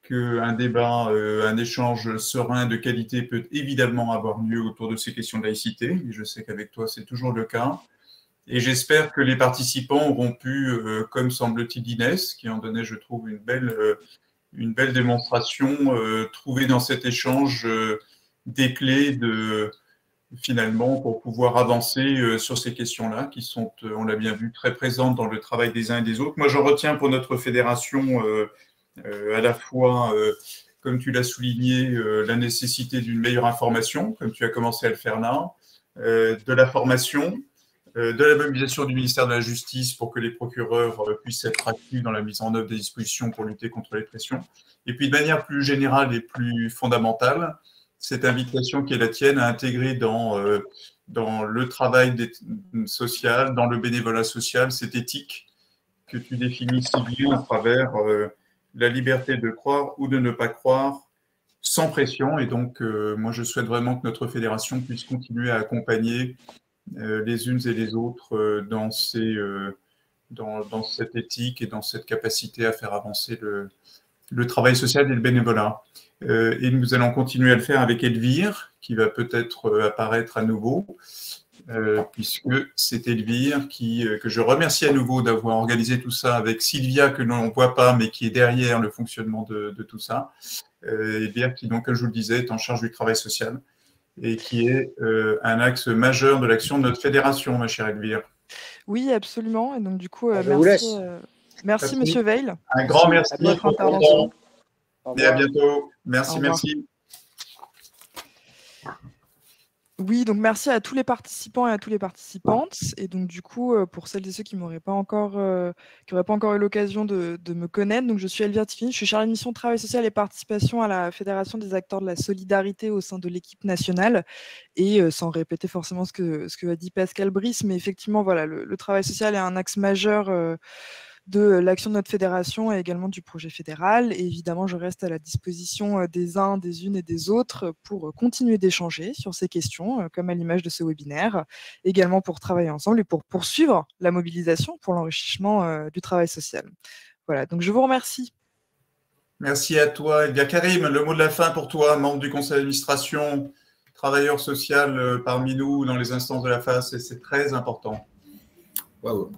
qu'un débat, un échange serein de qualité peut évidemment avoir lieu autour de ces questions de laïcité, et je sais qu'avec toi c'est toujours le cas. Et j'espère que les participants auront pu, comme semble-t-il Inès, qui en donnait, je trouve, une belle démonstration, trouver dans cet échange des clés finalement, pour pouvoir avancer sur ces questions-là, qui sont, on l'a bien vu, très présentes dans le travail des uns et des autres. Moi, je retiens pour notre fédération à la fois, comme tu l'as souligné, la nécessité d'une meilleure information, comme tu as commencé à le faire là, de la formation, de la mobilisation du ministère de la Justice pour que les procureurs puissent être actifs dans la mise en œuvre des dispositions pour lutter contre les pressions. Et puis, de manière plus générale et plus fondamentale, cette invitation qui est la tienne à intégrer dans le travail social, dans le bénévolat social, cette éthique que tu définis si bien à travers la liberté de croire ou de ne pas croire sans pression. Et donc, moi, je souhaite vraiment que notre fédération puisse continuer à accompagner les unes et les autres dans cette éthique et dans cette capacité à faire avancer le travail social et le bénévolat. Et nous allons continuer à le faire avec Elvire, qui va peut-être apparaître à nouveau, puisque c'est Elvire que je remercie à nouveau d'avoir organisé tout ça avec Sylvia, que l'on ne voit pas, mais qui est derrière le fonctionnement de tout ça. Elvire, qui, donc, comme je vous le disais, est en charge du travail social et qui est un axe majeur de l'action de notre fédération, ma chère Elvire.
Oui, absolument. Et donc, du coup,
merci,
Monsieur Veil.
Un grand merci
pour votre intervention.
Et à bientôt. Merci, merci.
Oui, donc merci à tous les participants et à toutes les participantes. Et donc, du coup, pour celles et ceux qui n'auraient pas encore eu l'occasion de me connaître, donc je suis Elvire Tiffini, je suis chargée de mission Travail social et participation à la Fédération des acteurs de la solidarité au sein de l'équipe nationale. Et sans répéter forcément ce que a dit Pascal Brice, mais effectivement, voilà, le travail social est un axe majeur de l'action de notre fédération et également du projet fédéral. Et évidemment, je reste à la disposition des uns, des unes et des autres pour continuer d'échanger sur ces questions, comme à l'image de ce webinaire, également pour travailler ensemble et pour poursuivre la mobilisation pour l'enrichissement du travail social. Voilà, donc je vous remercie.
Merci à toi. Elvire. Karim, le mot de la fin pour toi, membre du conseil d'administration, travailleur social parmi nous dans les instances de la FAS, et c'est très important.
Waouh.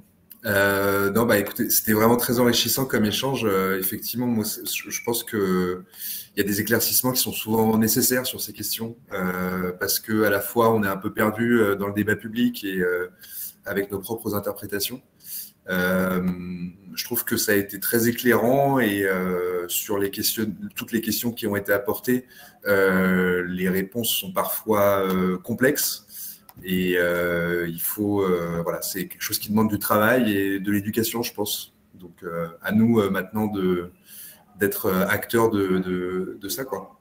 Non, bah écoutez, c'était vraiment très enrichissant comme échange. Effectivement, moi, je pense que il y a des éclaircissements qui sont souvent nécessaires sur ces questions, parce que à la fois on est un peu perdu dans le débat public et avec nos propres interprétations. Je trouve que ça a été très éclairant et sur toutes les questions qui ont été apportées, les réponses sont parfois complexes. Et il faut, voilà, c'est quelque chose qui demande du travail et de l'éducation, je pense. Donc, à nous maintenant d'être acteurs de ça, quoi.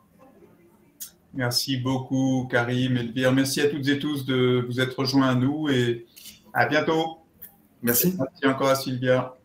Merci beaucoup, Karim, Elvire. Merci à toutes et tous de vous être rejoints à nous et à bientôt.
Merci.
Merci encore à Sylvia.